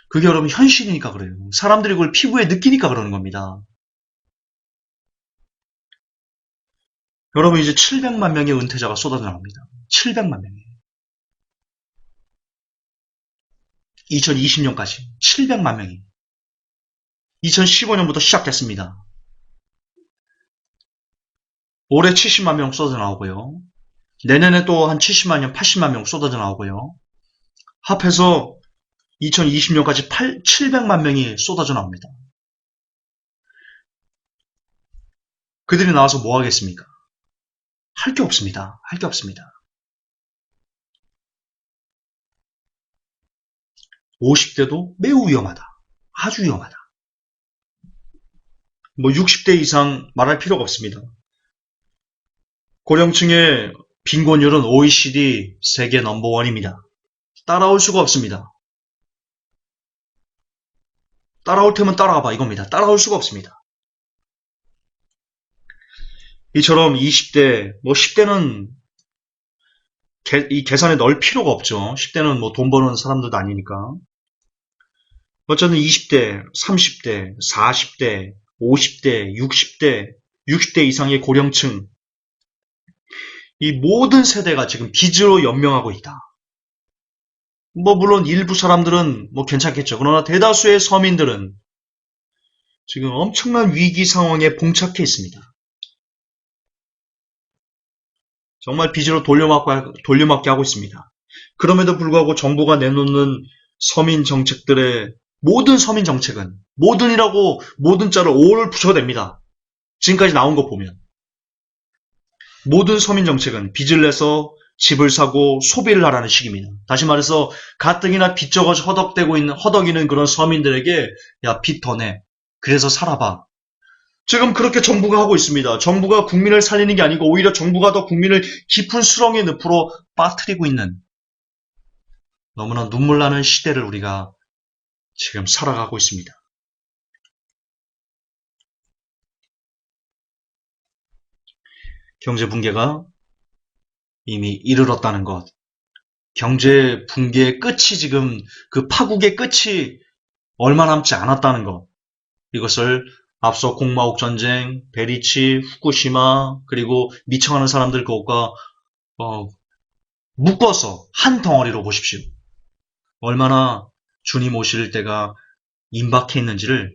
[SPEAKER 1] 그게 여러분 현실이니까 그래요. 사람들이 그걸 피부에 느끼니까 그러는 겁니다. 여러분 이제 700만 명의 은퇴자가 쏟아져 나옵니다. 700만 명이. 2020년까지 700만 명이. 2015년부터 시작됐습니다. 올해 70만 명 쏟아져 나오고요. 내년에 또 한 70만 명, 80만 명 쏟아져 나오고요. 합해서 2020년까지 700만 명이 쏟아져 나옵니다. 그들이 나와서 뭐 하겠습니까? 할 게 없습니다. 할 게 없습니다. 50대도 매우 위험하다. 아주 위험하다. 뭐 60대 이상 말할 필요가 없습니다. 고령층의 빈곤율은 OECD 세계 넘버원입니다. 따라올 수가 없습니다. 따라올 테면 따라와봐 이겁니다. 따라올 수가 없습니다. 이처럼 20대, 뭐 10대는 이 계산에 넣을 필요가 없죠. 10대는 뭐 돈 버는 사람들도 아니니까. 어쨌든 20대, 30대, 40대, 50대, 60대 이상의 고령층, 이 모든 세대가 지금 빚으로 연명하고 있다. 뭐 물론 일부 사람들은 뭐 괜찮겠죠. 그러나 대다수의 서민들은 지금 엄청난 위기 상황에 봉착해 있습니다. 정말 빚으로 돌려막게 하고 있습니다. 그럼에도 불구하고 정부가 내놓는 서민 정책들의 모든 서민 정책은 모든이라고 모든 자를 5를 붙여도 됩니다. 지금까지 나온 거 보면 모든 서민 정책은 빚을 내서 집을 사고 소비를 하라는 식입니다. 다시 말해서 가뜩이나 빚져가 허덕이는 그런 서민들에게 야, 빚 더 내. 그래서 살아봐. 지금 그렇게 정부가 하고 있습니다. 정부가 국민을 살리는 게 아니고 오히려 정부가 더 국민을 깊은 수렁의 늪으로 빠뜨리고 있는 너무나 눈물 나는 시대를 우리가 지금 살아가고 있습니다. 경제 붕괴가 이미 이르렀다는 것. 경제 붕괴의 끝이 지금 그 파국의 끝이 얼마 남지 않았다는 것. 이것을 앞서 공마옥 전쟁, 베리치, 후쿠시마, 그리고 미쳐가는 사람들 그것과 묶어서 한 덩어리로 보십시오. 얼마나 주님 오실 때가 임박해 있는지를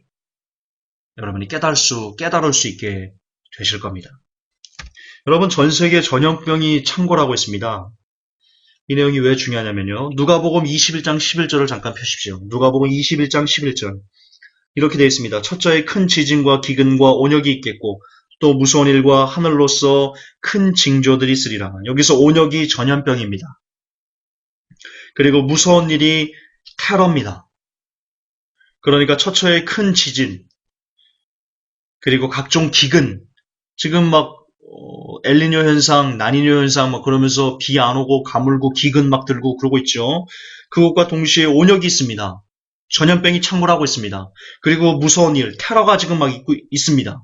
[SPEAKER 1] 여러분이 깨달을 수 있게 되실 겁니다. 여러분, 전 세계 전염병이 창궐하고 있습니다. 이 내용이 왜 중요하냐면요. 누가복음 21장 11절을 잠깐 펴십시오. 누가복음 21장 11절. 이렇게 되어 있습니다. 첫째에 큰 지진과 기근과 온역이 있겠고 또 무서운 일과 하늘로서 큰 징조들이 있으리라. 여기서 온역이 전염병입니다. 그리고 무서운 일이 테러입니다. 그러니까 첫째에 큰 지진, 그리고 각종 기근, 지금 막 엘니뇨 현상, 나니뇨 현상 막 그러면서 비 안 오고 가물고 기근 막 들고 그러고 있죠. 그것과 동시에 온역이 있습니다. 전염병이 창궐하고 있습니다. 그리고 무서운 일, 테러가 지금 막 있습니다.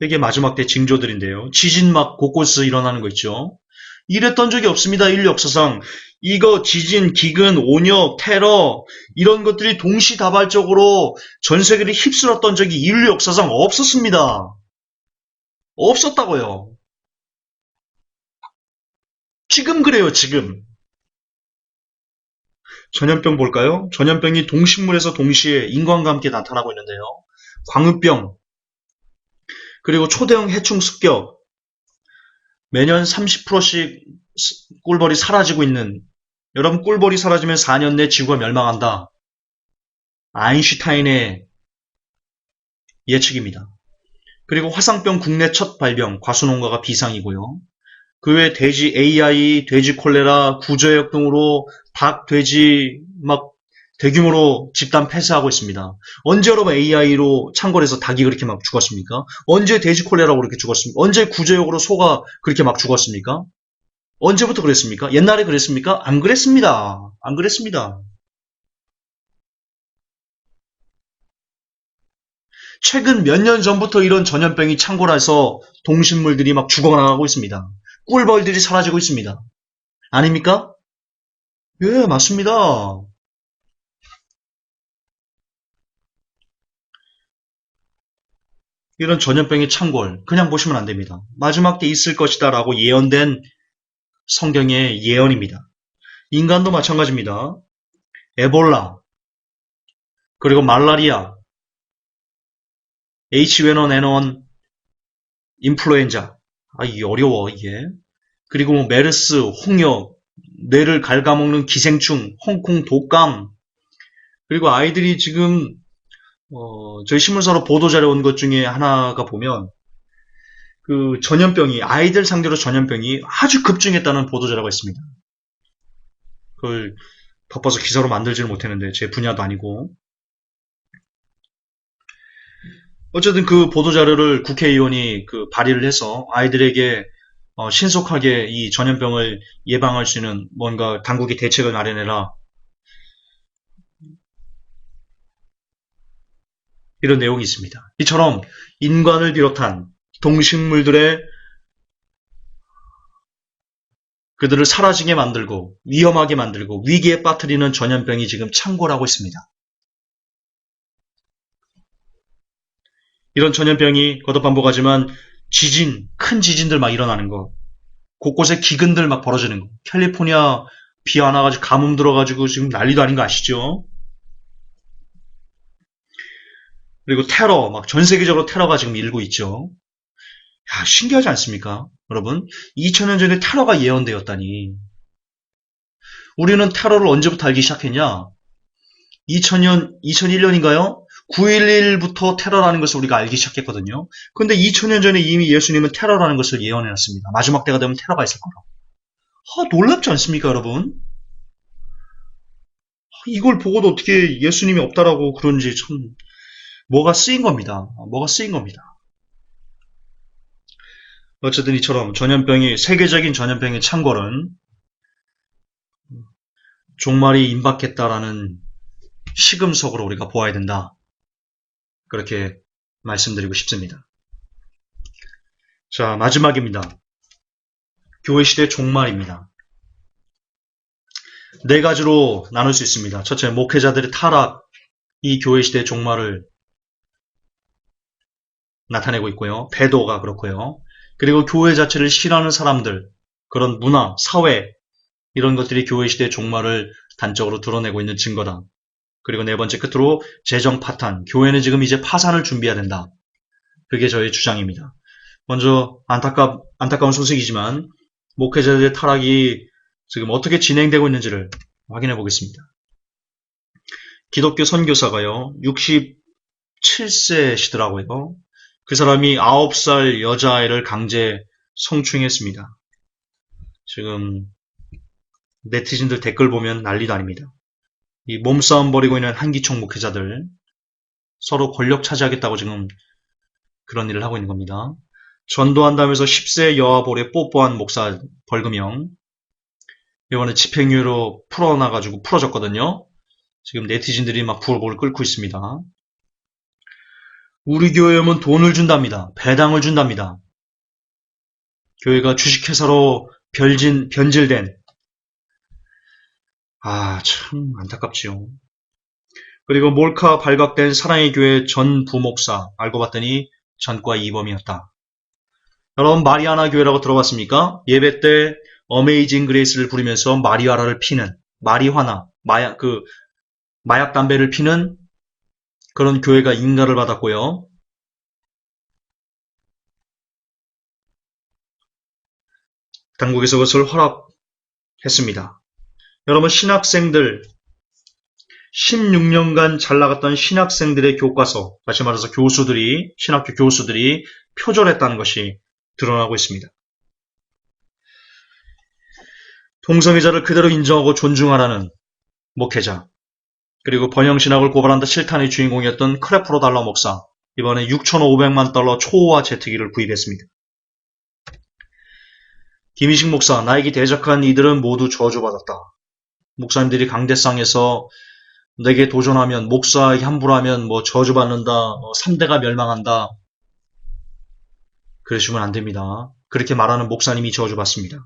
[SPEAKER 1] 이게 마지막 때 징조들인데요. 지진 막 곳곳에서 일어나는 거 있죠. 이랬던 적이 없습니다. 인류 역사상. 이거 지진, 기근, 온역, 테러 이런 것들이 동시다발적으로 전 세계를 휩쓸었던 적이 인류 역사상 없었습니다. 없었다고요. 지금 그래요, 지금. 전염병 볼까요? 전염병이 동식물에서 동시에 인간과 함께 나타나고 있는데요. 광우병, 그리고 초대형 해충 습격, 매년 30%씩 꿀벌이 사라지고 있는, 여러분 꿀벌이 사라지면 4년 내 지구가 멸망한다. 아인슈타인의 예측입니다. 그리고 화상병 국내 첫 발병, 과수농가가 비상이고요. 그 외에 돼지 AI, 돼지 콜레라, 구조역 등으로 닭, 돼지 막 대규모로 집단 폐쇄하고 있습니다. 언제 여러분 AI로 창궐해서 닭이 그렇게 막 죽었습니까? 언제 돼지 콜레라로 그렇게 죽었습니까? 언제 구조역으로 소가 그렇게 막 죽었습니까? 언제부터 그랬습니까? 옛날에 그랬습니까? 안 그랬습니다. 안 그랬습니다. 최근 몇 년 전부터 이런 전염병이 창궐해서 동식물들이 막 죽어나가고 있습니다. 꿀벌들이 사라지고 있습니다. 아닙니까? 예, 맞습니다. 이런 전염병의 창궐, 그냥 보시면 안 됩니다. 마지막 때 있을 것이다 라고 예언된 성경의 예언입니다. 인간도 마찬가지입니다. 에볼라, 그리고 말라리아, H1N1, 인플루엔자. 이게 어려워, 이게. 그리고 뭐 메르스, 홍역, 뇌를 갉아먹는 기생충, 홍콩 독감, 그리고 아이들이 지금 저희 신문사로 보도자료 온 것 중에 하나가 보면 그 전염병이 아이들 상대로 전염병이 아주 급증했다는 보도자료가 있습니다. 그걸 바빠서 기사로 만들지를 못했는데 제 분야도 아니고 어쨌든 그 보도자료를 국회의원이 그 발의를 해서 아이들에게 신속하게 이 전염병을 예방할 수 있는 뭔가 당국이 대책을 마련해라 이런 내용이 있습니다. 이처럼 인간을 비롯한 동식물들의 그들을 사라지게 만들고 위험하게 만들고 위기에 빠뜨리는 전염병이 지금 창궐하고 있습니다. 이런 전염병이 거듭 반복하지만 지진, 큰 지진들 막 일어나는 거, 곳곳에 기근들 막 벌어지는 거, 캘리포니아 비 안 와가지고 가뭄 들어가지고 지금 난리도 아닌 거 아시죠? 그리고 테러, 막 전 세계적으로 테러가 지금 일고 있죠. 야, 신기하지 않습니까? 여러분, 2000년 전에 테러가 예언되었다니. 우리는 테러를 언제부터 알기 시작했냐? 2000년, 2001년인가요? 9.11부터 테러라는 것을 우리가 알기 시작했거든요. 근데 2000년 전에 이미 예수님은 테러라는 것을 예언해놨습니다. 마지막 때가 되면 테러가 있을 거라. 놀랍지 않습니까, 여러분? 이걸 보고도 어떻게 예수님이 없다라고 그런지 참, 뭐가 쓰인 겁니다. 뭐가 쓰인 겁니다. 어쨌든 이처럼 세계적인 전염병의 창궐은 종말이 임박했다라는 시금석으로 우리가 보아야 된다. 그렇게 말씀드리고 싶습니다. 자, 마지막입니다. 교회 시대 종말입니다. 네 가지로 나눌 수 있습니다. 첫째, 목회자들의 타락, 이 교회 시대의 종말을 나타내고 있고요. 배도가 그렇고요. 그리고 교회 자체를 싫어하는 사람들, 그런 문화, 사회, 이런 것들이 교회 시대의 종말을 단적으로 드러내고 있는 증거다. 그리고 네 번째 끝으로 재정 파탄, 교회는 지금 이제 파산을 준비해야 된다. 그게 저의 주장입니다. 먼저 안타까운 소식이지만 목회자들의 타락이 지금 어떻게 진행되고 있는지를 확인해 보겠습니다. 기독교 선교사가요, 67세시더라고요. 그 사람이 9살 여자아이를 강제 성추행했습니다. 지금 네티즌들 댓글 보면 난리도 아닙니다. 이 몸싸움 벌이고 있는 한기총 목회자들 서로 권력 차지하겠다고 지금 그런 일을 하고 있는 겁니다. 전도한다면서 10세 여아볼에 뽀뽀한 목사 벌금형 이번에 집행유예로 풀어놔가지고 풀어졌거든요. 지금 네티즌들이 막 부글부글 끓고 있습니다. 우리 교회 오면 돈을 준답니다. 배당을 준답니다. 교회가 주식회사로 변질된 참 안타깝지요. 그리고 몰카 발각된 사랑의 교회 전 부목사 알고 봤더니 전과 이범이었다. 여러분 마리아나 교회라고 들어봤습니까? 예배 때 어메이징 그레이스를 부르면서 마리아나를 피는 마리화나 마약 담배를 피는 그런 교회가 인가를 받았고요. 당국에서 그것을 허락했습니다. 여러분 신학생들 16년간 잘 나갔던 신학생들의 교과서, 다시 말해서 신학교 교수들이 표절했다는 것이 드러나고 있습니다. 동성애자를 그대로 인정하고 존중하라는 목회자, 그리고 번영신학을 고발한다 실탄의 주인공이었던 크레프로 달러 목사, 이번에 6,500만 달러 초호화 제트기를 구입했습니다. 김희식 목사, 나에게 대적한 이들은 모두 저주받았다. 목사님들이 강대상에서 내게 도전하면, 목사에게 함부로 하면 저주받는다, 3대가 멸망한다. 그러시면 안 됩니다. 그렇게 말하는 목사님이 저주받습니다.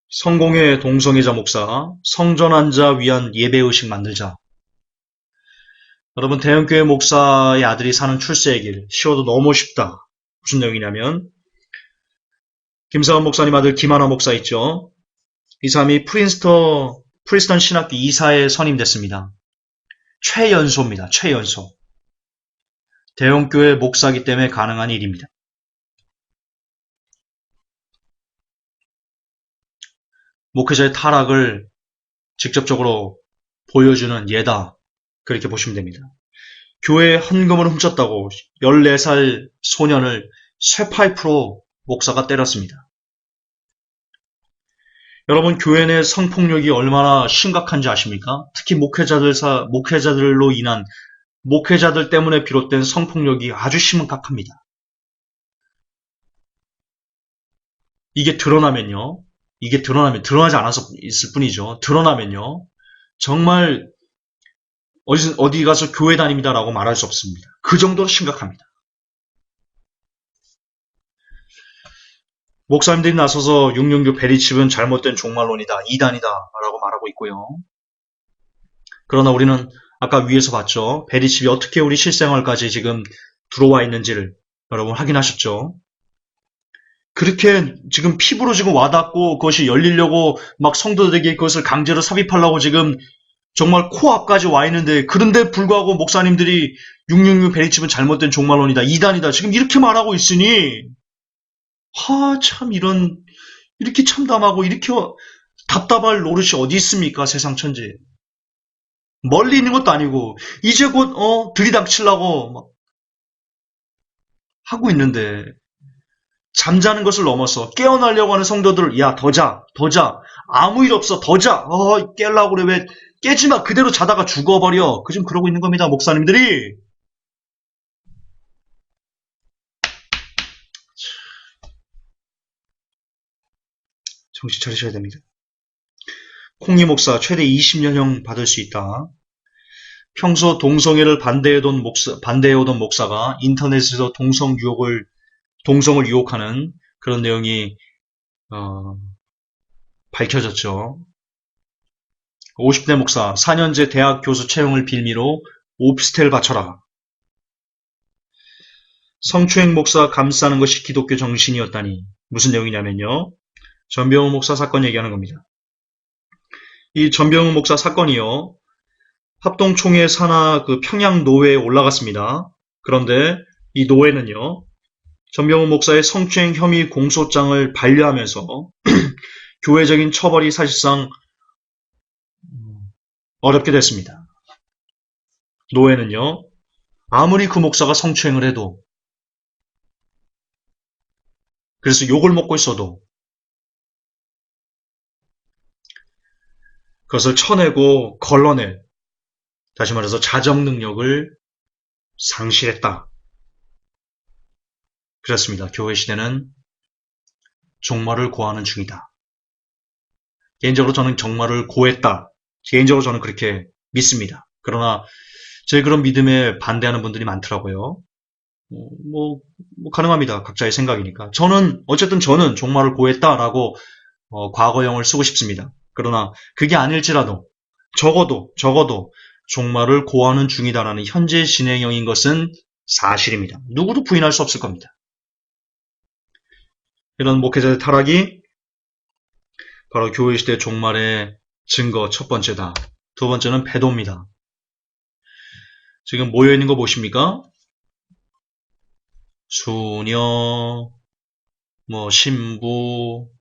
[SPEAKER 1] 성공의 동성애자 목사, 성전환 자 위한 예배의식 만들자. 여러분 대형교회 목사의 아들이 사는 출세의 길, 쉬워도 너무 쉽다. 무슨 내용이냐면 김사원 목사님 아들 김하나 목사 있죠. 이 사람이 프린스턴 신학교 이사에 선임됐습니다. 최연소입니다. 최연소. 대형교회 목사이기 때문에 가능한 일입니다. 목회자의 타락을 직접적으로 보여주는 예다. 그렇게 보시면 됩니다. 교회에 헌금을 훔쳤다고 14살 소년을 쇠파이프로 목사가 때렸습니다. 여러분, 교회 내 성폭력이 얼마나 심각한지 아십니까? 특히 목회자들로 인한, 목회자들 때문에 비롯된 성폭력이 아주 심각합니다. 이게 드러나면요, 드러나지 않아서 있을 뿐이죠. 드러나면요, 정말 어디 가서 교회 다닙니다라고 말할 수 없습니다. 그 정도로 심각합니다. 목사님들이 나서서 666 베리칩은 잘못된 종말론이다, 이단이다 라고 말하고 있고요. 그러나 우리는 아까 위에서 봤죠. 베리칩이 어떻게 우리 실생활까지 지금 들어와 있는지를 여러분 확인하셨죠. 그렇게 지금 피부로 지금 와닿고 그것이 열리려고 막 성도들에게 그것을 강제로 삽입하려고 지금 정말 코앞까지 와 있는데, 그런데 불구하고 목사님들이 666 베리칩은 잘못된 종말론이다, 이단이다 지금 이렇게 말하고 있으니, 참 이렇게 참담하고 이렇게 답답할 노릇이 어디 있습니까? 세상 천지에. 멀리 있는 것도 아니고 이제 곧 들이닥치려고 막 하고 있는데, 잠자는 것을 넘어서 깨어나려고 하는 성도들을 야, 더 자, 아무 일 없어, 더 자, 깨려고 그래, 왜 깨지 마, 그대로 자다가 죽어버려. 지금 그러고 있는 겁니다, 목사님들이. 정신 차리셔야 됩니다. 콩리 목사 최대 20년형 받을 수 있다. 평소 동성애를 반대해오던 목사가 인터넷에서 동성을 유혹하는 그런 내용이 밝혀졌죠. 50대 목사 4년제 대학 교수 채용을 빌미로 오피스텔 바쳐라. 성추행 목사 감싸는 것이 기독교 정신이었다니. 무슨 내용이냐면요, 전병훈 목사 사건 얘기하는 겁니다. 이 전병훈 목사 사건이요, 합동총회 산하 그 평양 노회에 올라갔습니다. 그런데 이 노회는요, 전병훈 목사의 성추행 혐의 공소장을 반려하면서 교회적인 처벌이 사실상 어렵게 됐습니다. 노회는요, 아무리 그 목사가 성추행을 해도, 그래서 욕을 먹고 있어도 그것을 쳐내고 걸러낼, 다시 말해서 자정 능력을 상실했다. 그렇습니다. 교회 시대는 종말을 고하는 중이다. 개인적으로 저는 종말을 고했다. 개인적으로 저는 그렇게 믿습니다. 그러나 제 그런 믿음에 반대하는 분들이 많더라고요. 가능합니다. 각자의 생각이니까. 어쨌든 저는 종말을 고했다라고 과거형을 쓰고 싶습니다. 그러나 그게 아닐지라도 적어도 종말을 고하는 중이다라는 현재 진행형인 것은 사실입니다. 누구도 부인할 수 없을 겁니다. 이런 목회자의 타락이 바로 교회 시대 종말의 증거 첫 번째다. 두 번째는 배도입니다. 지금 모여있는 거 보십니까? 수녀, 신부,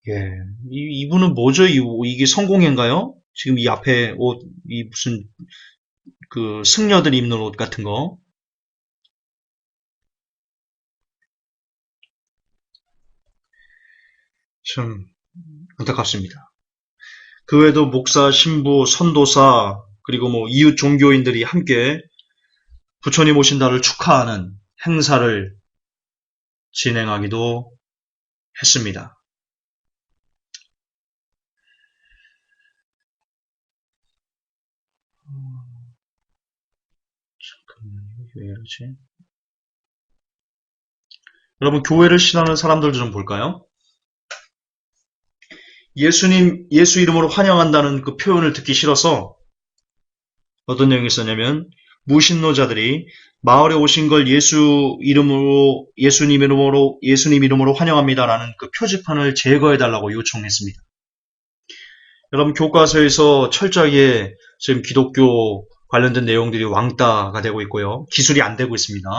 [SPEAKER 1] 예. 이분은 뭐죠? 이게 성공회인가요? 지금 이 앞에 옷, 무슨, 승려들이 입는 옷 같은 거. 참, 안타깝습니다. 그 외에도 목사, 신부, 선도사, 그리고 이웃 종교인들이 함께 부처님 오신 날을 축하하는 행사를 진행하기도 했습니다. 잠깐만요. 왜 이러지? 여러분, 교회를 신하는 사람들도 좀 볼까요? 예수 이름으로 환영한다는 그 표현을 듣기 싫어서 어떤 내용이 있었냐면, 무신론자들이 마을에 오신 걸 예수님 이름으로 환영합니다라는 그 표지판을 제거해달라고 요청했습니다. 여러분, 교과서에서 철저하게 지금 기독교 관련된 내용들이 왕따가 되고 있고요. 기술이 안 되고 있습니다.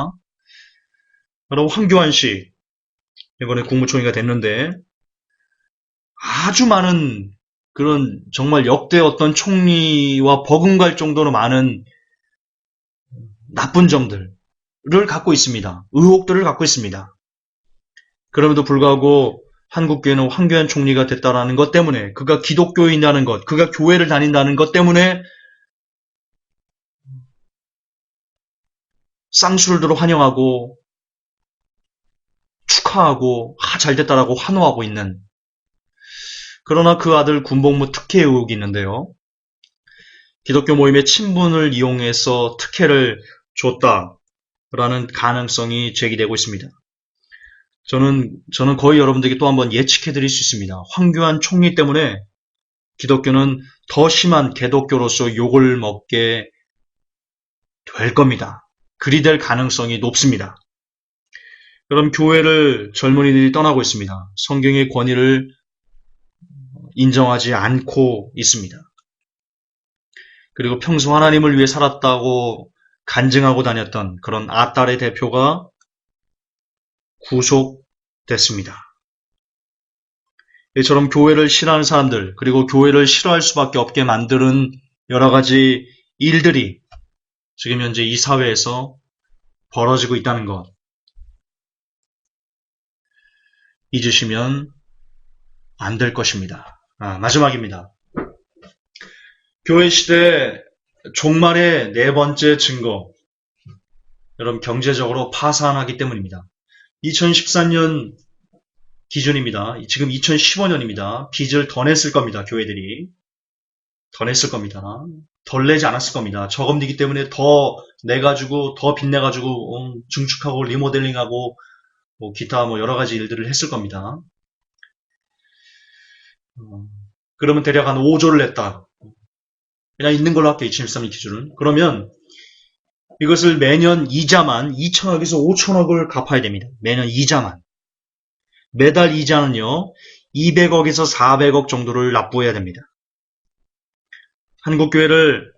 [SPEAKER 1] 여러분, 황교안 씨, 이번에 국무총리가 됐는데 아주 많은 그런 정말 역대 어떤 총리와 버금갈 정도로 많은 나쁜 점들을 갖고 있습니다. 의혹들을 갖고 있습니다. 그럼에도 불구하고 한국교회는 황교안 총리가 됐다라는 것 때문에, 그가 기독교인이라는 것, 그가 교회를 다닌다는 것 때문에 쌍수를 들어 환영하고 축하하고 잘됐다라고 환호하고 있는, 그러나 그 아들 군복무 특혜 의혹이 있는데요. 기독교 모임의 친분을 이용해서 특혜를 줬다라는 가능성이 제기되고 있습니다. 저는 거의 여러분들에게 또 한번 예측해 드릴 수 있습니다. 황교안 총리 때문에 기독교는 더 심한 개독교로서 욕을 먹게 될 겁니다. 그리 될 가능성이 높습니다. 그럼 교회를 젊은이들이 떠나고 있습니다. 성경의 권위를 인정하지 않고 있습니다. 그리고 평소 하나님을 위해 살았다고 간증하고 다녔던 그런 아딸의 대표가 구속됐습니다. 이처럼 교회를 싫어하는 사람들, 그리고 교회를 싫어할 수밖에 없게 만드는 여러 가지 일들이 지금 현재 이 사회에서 벌어지고 있다는 것 잊으시면 안 될 것입니다. 마지막입니다. 교회 시대 종말의 네 번째 증거, 여러분 경제적으로 파산하기 때문입니다. 2014년 기준입니다. 지금 2015년입니다. 빚을 더 냈을 겁니다. 교회들이 더 냈을 겁니다. 덜 내지 않았을 겁니다. 저금리기 때문에 더 내가지고, 더 빚내가지고 증축하고 리모델링하고 기타 여러 가지 일들을 했을 겁니다. 그러면 대략 한 5조를 냈다. 그냥 있는 걸로 할게요. 2013년 기준은. 그러면 이것을 매년 이자만 2천억에서 5천억을 갚아야 됩니다. 매년 이자만. 매달 이자는요, 200억에서 400억 정도를 납부해야 됩니다. 한국교회를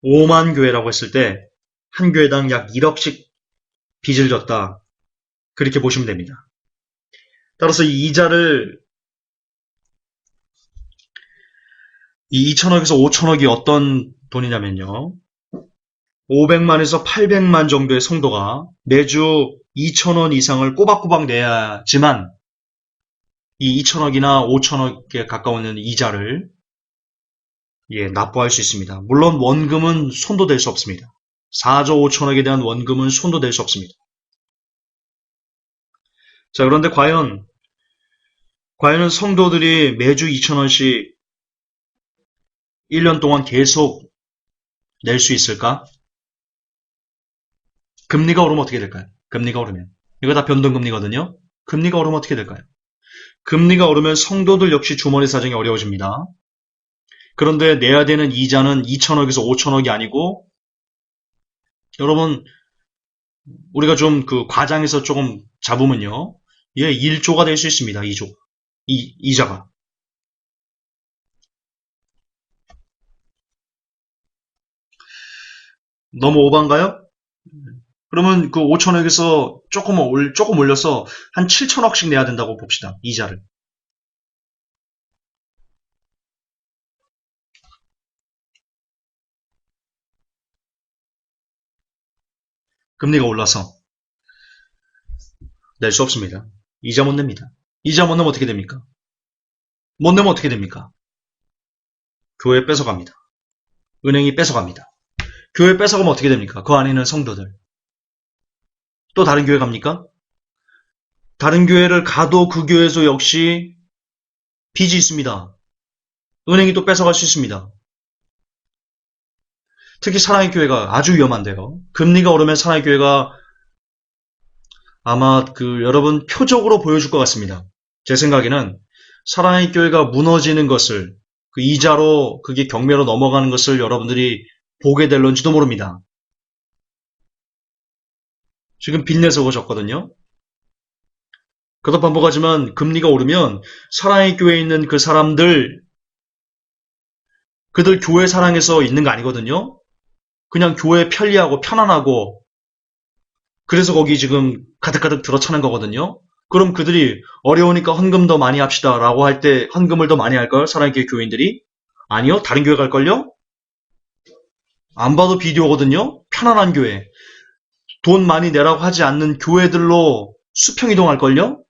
[SPEAKER 1] 5만 교회라고 했을 때 한 교회당 약 1억씩 빚을 졌다. 그렇게 보시면 됩니다. 따라서 이 이자를, 이 2천억에서 5천억이 어떤 돈이냐면요, 500만에서 800만 정도의 성도가 매주 2천원 이상을 꼬박꼬박 내야지만 이 2천억이나 5천억에 가까운 이자를 납부할 수 있습니다. 물론 원금은 손도 댈 수 없습니다. 4조 5천억에 대한 원금은 손도 댈 수 없습니다. 자, 그런데 과연 성도들이 매주 2천원씩 1년 동안 계속 낼 수 있을까? 금리가 오르면 어떻게 될까요? 금리가 오르면. 이거 다 변동금리거든요. 금리가 오르면 어떻게 될까요? 금리가 오르면 성도들 역시 주머니 사정이 어려워집니다. 그런데 내야 되는 이자는 2천억에서 5천억이 아니고, 여러분, 우리가 좀 과장해서 조금 잡으면요, 1조가 될 수 있습니다. 2조. 이자가. 너무 오반가요? 그러면 5천억에서 조금 올려서 한 7천억씩 내야 된다고 봅시다. 이자를. 금리가 올라서 낼 수 없습니다. 이자 못 냅니다. 이자 못 내면 어떻게 됩니까? 못 내면 어떻게 됩니까? 교회 뺏어갑니다. 은행이 뺏어갑니다. 교회 뺏어가면 어떻게 됩니까? 그 안에 있는 성도들. 또 다른 교회 갑니까? 다른 교회를 가도 그 교회에서 역시 빚이 있습니다. 은행이 또 뺏어갈 수 있습니다. 특히 사랑의 교회가 아주 위험한데요. 금리가 오르면 사랑의 교회가 아마 여러분 표적으로 보여줄 것 같습니다. 제 생각에는 사랑의 교회가 무너지는 것을, 이자로 그게 경매로 넘어가는 것을 여러분들이 보게 될런지도 모릅니다. 지금 빚내서 그러셨거든요. 그것도 반복하지만 금리가 오르면 사랑의 교회에 있는 그 사람들, 그들 교회 사랑해서 있는 거 아니거든요. 그냥 교회 편리하고 편안하고, 그래서 거기 지금 가득가득 들어차는 거거든요. 그럼 그들이 어려우니까 헌금 더 많이 합시다 라고 할 때 헌금을 더 많이 할까요? 사랑의 교인들이? 아니요. 다른 교회 갈걸요? 안 봐도 비디오거든요. 편안한 교회. 돈 많이 내라고 하지 않는 교회들로 수평 이동할걸요?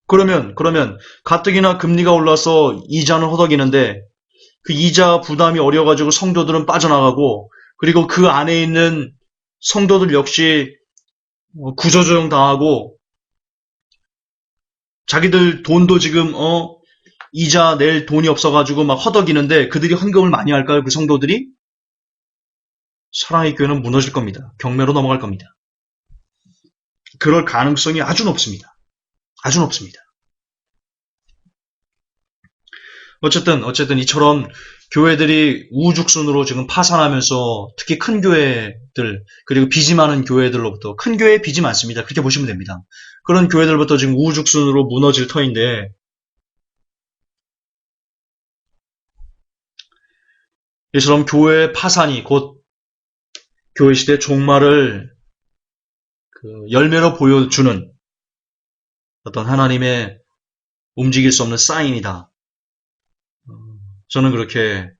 [SPEAKER 1] 그러면 가뜩이나 금리가 올라서 이자는 허덕이는데 그 이자 부담이 어려가지고 성도들은 빠져나가고 그리고 그 안에 있는 성도들 역시 구조조정 당하고 자기들 돈도 지금 이자 낼 돈이 없어가지고 막 허덕이는데 그들이 헌금을 많이 할까요? 그 성도들이? 사랑의 교회는 무너질 겁니다. 경매로 넘어갈 겁니다. 그럴 가능성이 아주 높습니다. 아주 높습니다. 어쨌든 이처럼 교회들이 우후죽순으로 지금 파산하면서 특히 큰 교회들 그리고 빚이 많은 교회들로부터 큰 교회에 빚이 많습니다. 그렇게 보시면 됩니다. 그런 교회들부터 지금 우후죽순으로 무너질 터인데 이처럼 교회의 파산이 곧 교회 시대 종말을 열매로 보여주는 어떤 하나님의 움직일 수 없는 사인이다. 저는 그렇게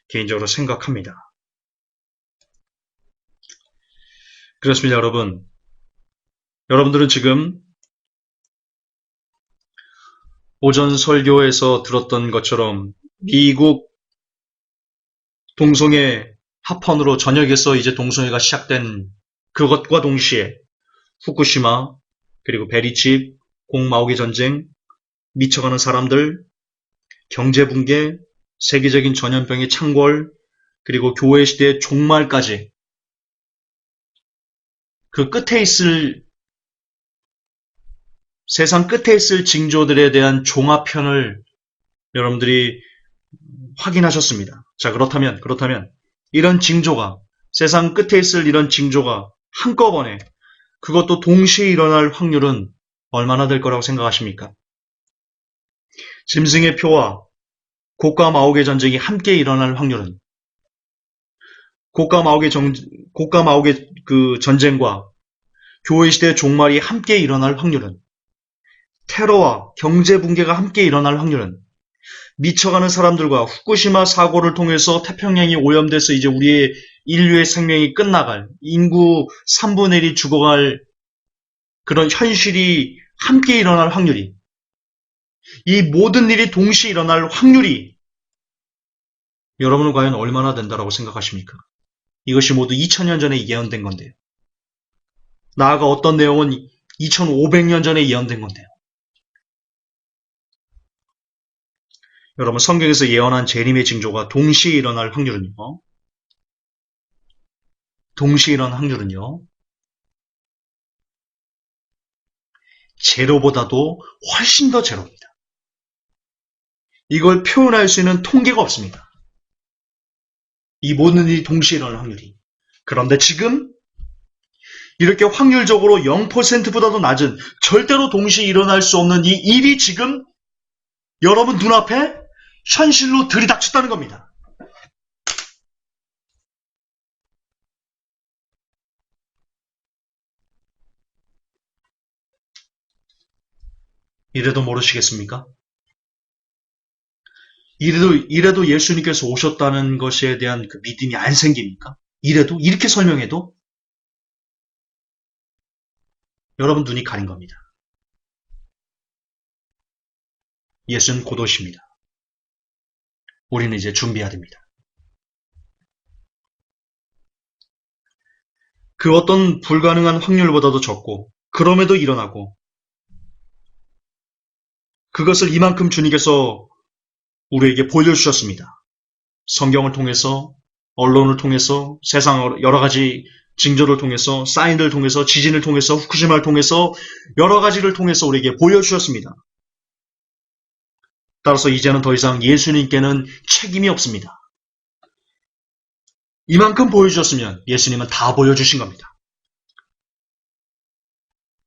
[SPEAKER 1] 개인적으로 생각합니다. 그렇습니다, 여러분. 여러분들은 지금 오전 설교에서 들었던 것처럼 미국 동성애 합헌으로 전역에서 이제 동성애가 시작된 그것과 동시에 후쿠시마, 그리고 베리칩, 공마오개 전쟁, 미쳐가는 사람들, 경제붕괴, 세계적인 전염병의 창궐, 그리고 교회 시대의 종말까지 그 끝에 있을 세상 끝에 있을 징조들에 대한 종합편을 여러분들이 확인하셨습니다. 자, 그렇다면 이런 징조가 세상 끝에 있을 이런 징조가 한꺼번에 그것도 동시에 일어날 확률은 얼마나 될 거라고 생각하십니까? 짐승의 표와 곡과 마옥의 전쟁이 함께 일어날 확률은 곡과 마옥의 그 전쟁과 교회 시대의 종말이 함께 일어날 확률은 테러와 경제 붕괴가 함께 일어날 확률은 미쳐가는 사람들과 후쿠시마 사고를 통해서 태평양이 오염돼서 이제 우리의 인류의 생명이 끝나갈 인구 3분의 1이 죽어갈 그런 현실이 함께 일어날 확률이 이 모든 일이 동시에 일어날 확률이 여러분은 과연 얼마나 된다라고 생각하십니까? 이것이 모두 2000년 전에 예언된 건데요. 나아가 어떤 내용은 2500년 전에 예언된 건데요. 여러분 성경에서 예언한 재림의 징조가 동시에 일어날 확률은요. 동시에 일어날 확률은요. 제로보다도 훨씬 더 제로입니다. 이걸 표현할 수 있는 통계가 없습니다. 이 모든 일이 동시에 일어날 확률이. 그런데 지금 이렇게 확률적으로 0%보다도 낮은 절대로 동시에 일어날 수 없는 이 일이 지금 여러분 눈앞에 현실로 들이닥쳤다는 겁니다. 이래도 모르시겠습니까? 이래도 예수님께서 오셨다는 것에 대한 그 믿음이 안 생깁니까? 이래도? 이렇게 설명해도? 여러분 눈이 가린 겁니다. 예수는 곧 오십니다. 우리는 이제 준비해야 됩니다. 그 어떤 불가능한 확률보다도 적고 그럼에도 일어나고 그것을 이만큼 주님께서 우리에게 보여주셨습니다. 성경을 통해서 언론을 통해서 세상 여러 가지 징조를 통해서 사인을 통해서 지진을 통해서 후쿠시마를 통해서 여러 가지를 통해서 우리에게 보여주셨습니다. 따라서 이제는 더 이상 예수님께는 책임이 없습니다. 이만큼 보여주셨으면 예수님은 다 보여주신 겁니다.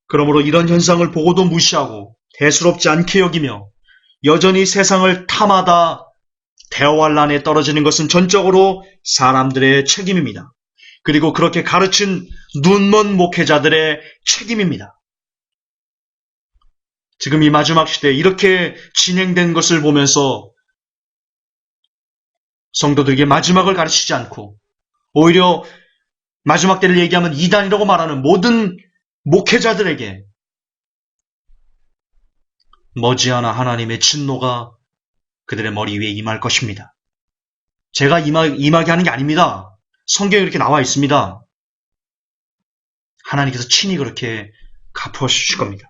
[SPEAKER 1] 그러므로 이런 현상을 보고도 무시하고 대수롭지 않게 여기며 여전히 세상을 탐하다 대환란에 떨어지는 것은 전적으로 사람들의 책임입니다. 그리고 그렇게 가르친 눈먼 목회자들의 책임입니다. 지금 이 마지막 시대에 이렇게 진행된 것을 보면서 성도들에게 마지막을 가르치지 않고 오히려 마지막 때를 얘기하면 이단이라고 말하는 모든 목회자들에게 머지않아 하나님의 진노가 그들의 머리 위에 임할 것입니다. 제가 임하게 하는 게 아닙니다. 성경에 이렇게 나와 있습니다. 하나님께서 친히 그렇게 갚아주실 겁니다.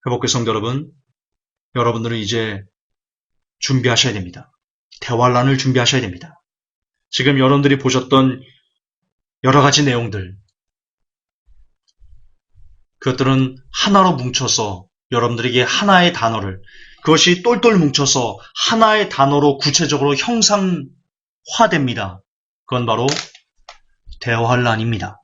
[SPEAKER 1] 회복교 성도 여러분, 여러분들은 이제 준비하셔야 됩니다. 대환란을 준비하셔야 됩니다. 지금 여러분들이 보셨던 여러 가지 내용들, 그것들은 하나로 뭉쳐서 여러분들에게 하나의 단어를, 그것이 똘똘 뭉쳐서 하나의 단어로 구체적으로 형상화됩니다. 그건 바로 대환란입니다.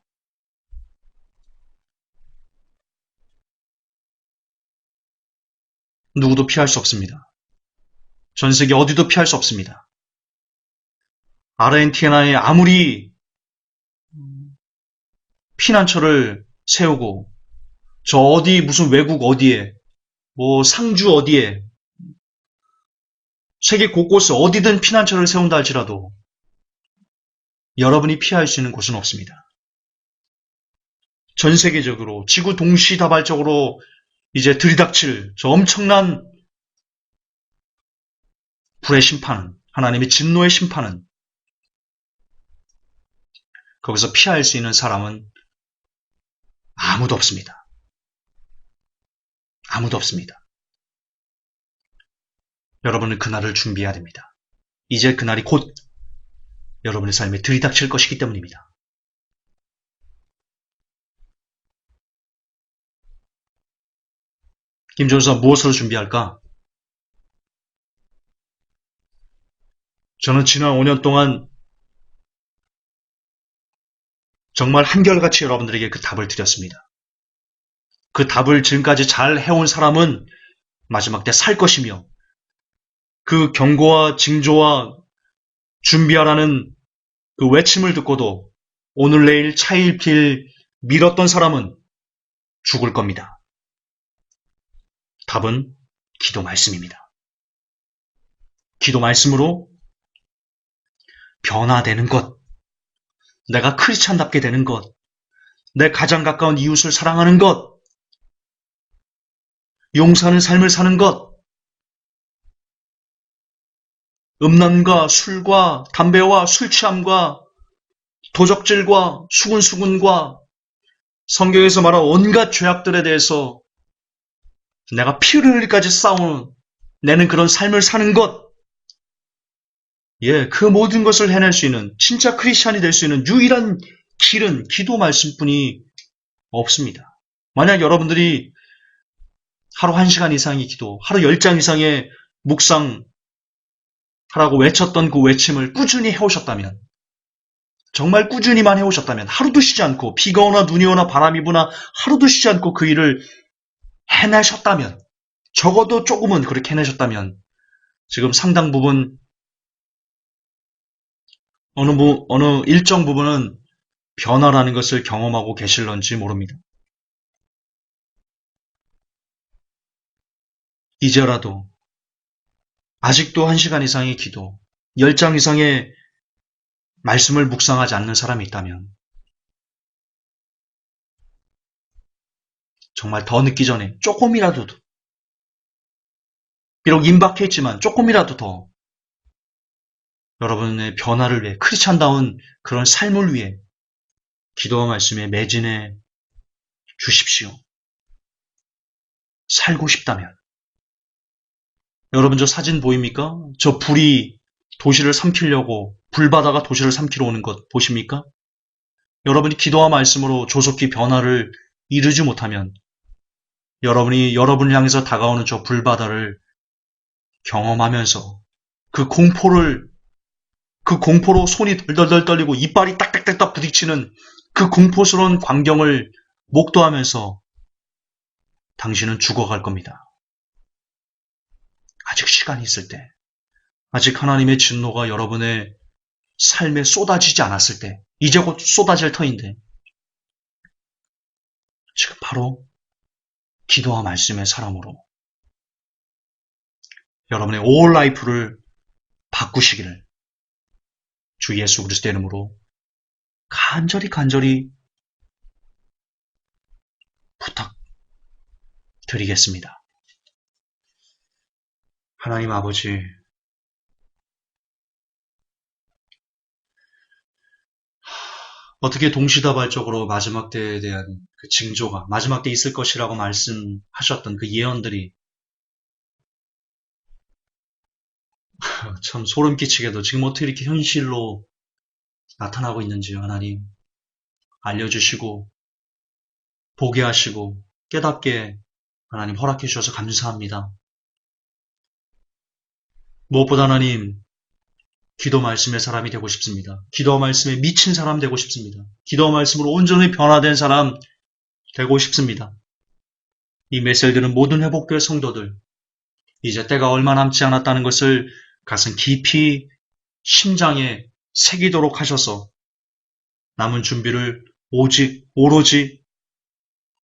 [SPEAKER 1] 누구도 피할 수 없습니다. 전 세계 어디도 피할 수 없습니다. 아르헨티나에 아무리 피난처를 세우고 저 어디 무슨 외국 어디에 뭐 상주 어디에 세계 곳곳에 어디든 피난처를 세운다 할지라도 여러분이 피할 수 있는 곳은 없습니다. 전 세계적으로 지구 동시다발적으로 이제 들이닥칠 저 엄청난 불의 심판은, 하나님의 진노의 심판은 거기서 피할 수 있는 사람은 아무도 없습니다. 아무도 없습니다. 여러분은 그날을 준비해야 됩니다. 이제 그날이 곧 여러분의 삶에 들이닥칠 것이기 때문입니다. 김종서 무엇으로 준비할까? 저는 지난 5년 동안 정말 한결같이 여러분들에게 그 답을 드렸습니다. 그 답을 지금까지 잘 해온 사람은 마지막 때 살 것이며 그 경고와 징조와 준비하라는 그 외침을 듣고도 오늘 내일 차일피일 미뤘던 사람은 죽을 겁니다. 답은 기도 말씀입니다. 기도 말씀으로 변화되는 것, 내가 크리스찬답게 되는 것, 내 가장 가까운 이웃을 사랑하는 것, 용서하는 삶을 사는 것, 음란과 술과 담배와 술취함과 도적질과 수군수군과 성경에서 말한 온갖 죄악들에 대해서 내가 피를 흘리까지 싸우는 그런 삶을 사는 것, 그 모든 것을 해낼 수 있는, 진짜 크리스찬이 될 수 있는 유일한 길은 기도 말씀뿐이 없습니다. 만약 여러분들이 하루 1시간 이상의 기도, 하루 10장 이상의 묵상 하라고 외쳤던 그 외침을 꾸준히 해오셨다면, 정말 꾸준히만 해오셨다면, 하루도 쉬지 않고 비가 오나 눈이 오나 바람이 부나 하루도 쉬지 않고 그 일을 해내셨다면, 적어도 조금은 그렇게 해내셨다면 지금 상당 부분 어느 일정 부분은 변화라는 것을 경험하고 계실런지 모릅니다. 이제라도 아직도 1시간 이상의 기도, 10장 이상의 말씀을 묵상하지 않는 사람이 있다면 정말 더 늦기 전에 조금이라도, 비록 임박했지만 조금이라도 더 여러분의 변화를 위해, 크리스찬다운 그런 삶을 위해 기도와 말씀에 매진해 주십시오. 살고 싶다면. 여러분 저 사진 보입니까? 저 불이 도시를 삼키려고, 불바다가 도시를 삼키러 오는 것 보십니까? 여러분이 기도와 말씀으로 조속히 변화를 이루지 못하면 여러분이 여러분을 향해서 다가오는 저 불바다를 경험하면서 그 공포로 손이 덜덜덜 떨리고 이빨이 딱딱딱딱 부딪히는 그 공포스러운 광경을 목도하면서 당신은 죽어갈 겁니다. 아직 시간이 있을 때, 아직 하나님의 진노가 여러분의 삶에 쏟아지지 않았을 때, 이제 곧 쏟아질 터인데 지금 바로 기도와 말씀의 사람으로 여러분의 올 라이프를 바꾸시기를 주 예수 그리스도의 이름으로 간절히 부탁드리겠습니다. 하나님 아버지, 어떻게 동시다발적으로 마지막 때에 대한 그 징조가 마지막 때 있을 것이라고 말씀하셨던 그 예언들이 참 소름 끼치게도 지금 어떻게 이렇게 현실로 나타나고 있는지요. 하나님 알려주시고 보게 하시고 깨닫게 하나님 허락해 주셔서 감사합니다. 무엇보다 하나님 기도 말씀의 사람이 되고 싶습니다. 기도 말씀에 미친 사람 되고 싶습니다. 기도 말씀으로 온전히 변화된 사람 되고 싶습니다. 이 메시지를 들은 모든 회복교회 성도들, 이제 때가 얼마 남지 않았다는 것을 가슴 깊이 심장에 새기도록 하셔서 남은 준비를 오로지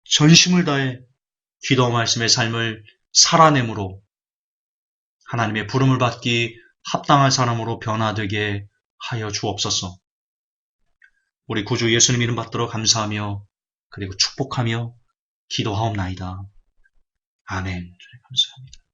[SPEAKER 1] 전심을 다해 기도 말씀의 삶을 살아내므로 하나님의 부름을 받기 합당한 사람으로 변화되게 하여 주옵소서. 우리 구주 예수님 이름 받들어 감사하며 그리고 축복하며 기도하옵나이다. 아멘. 감사합니다.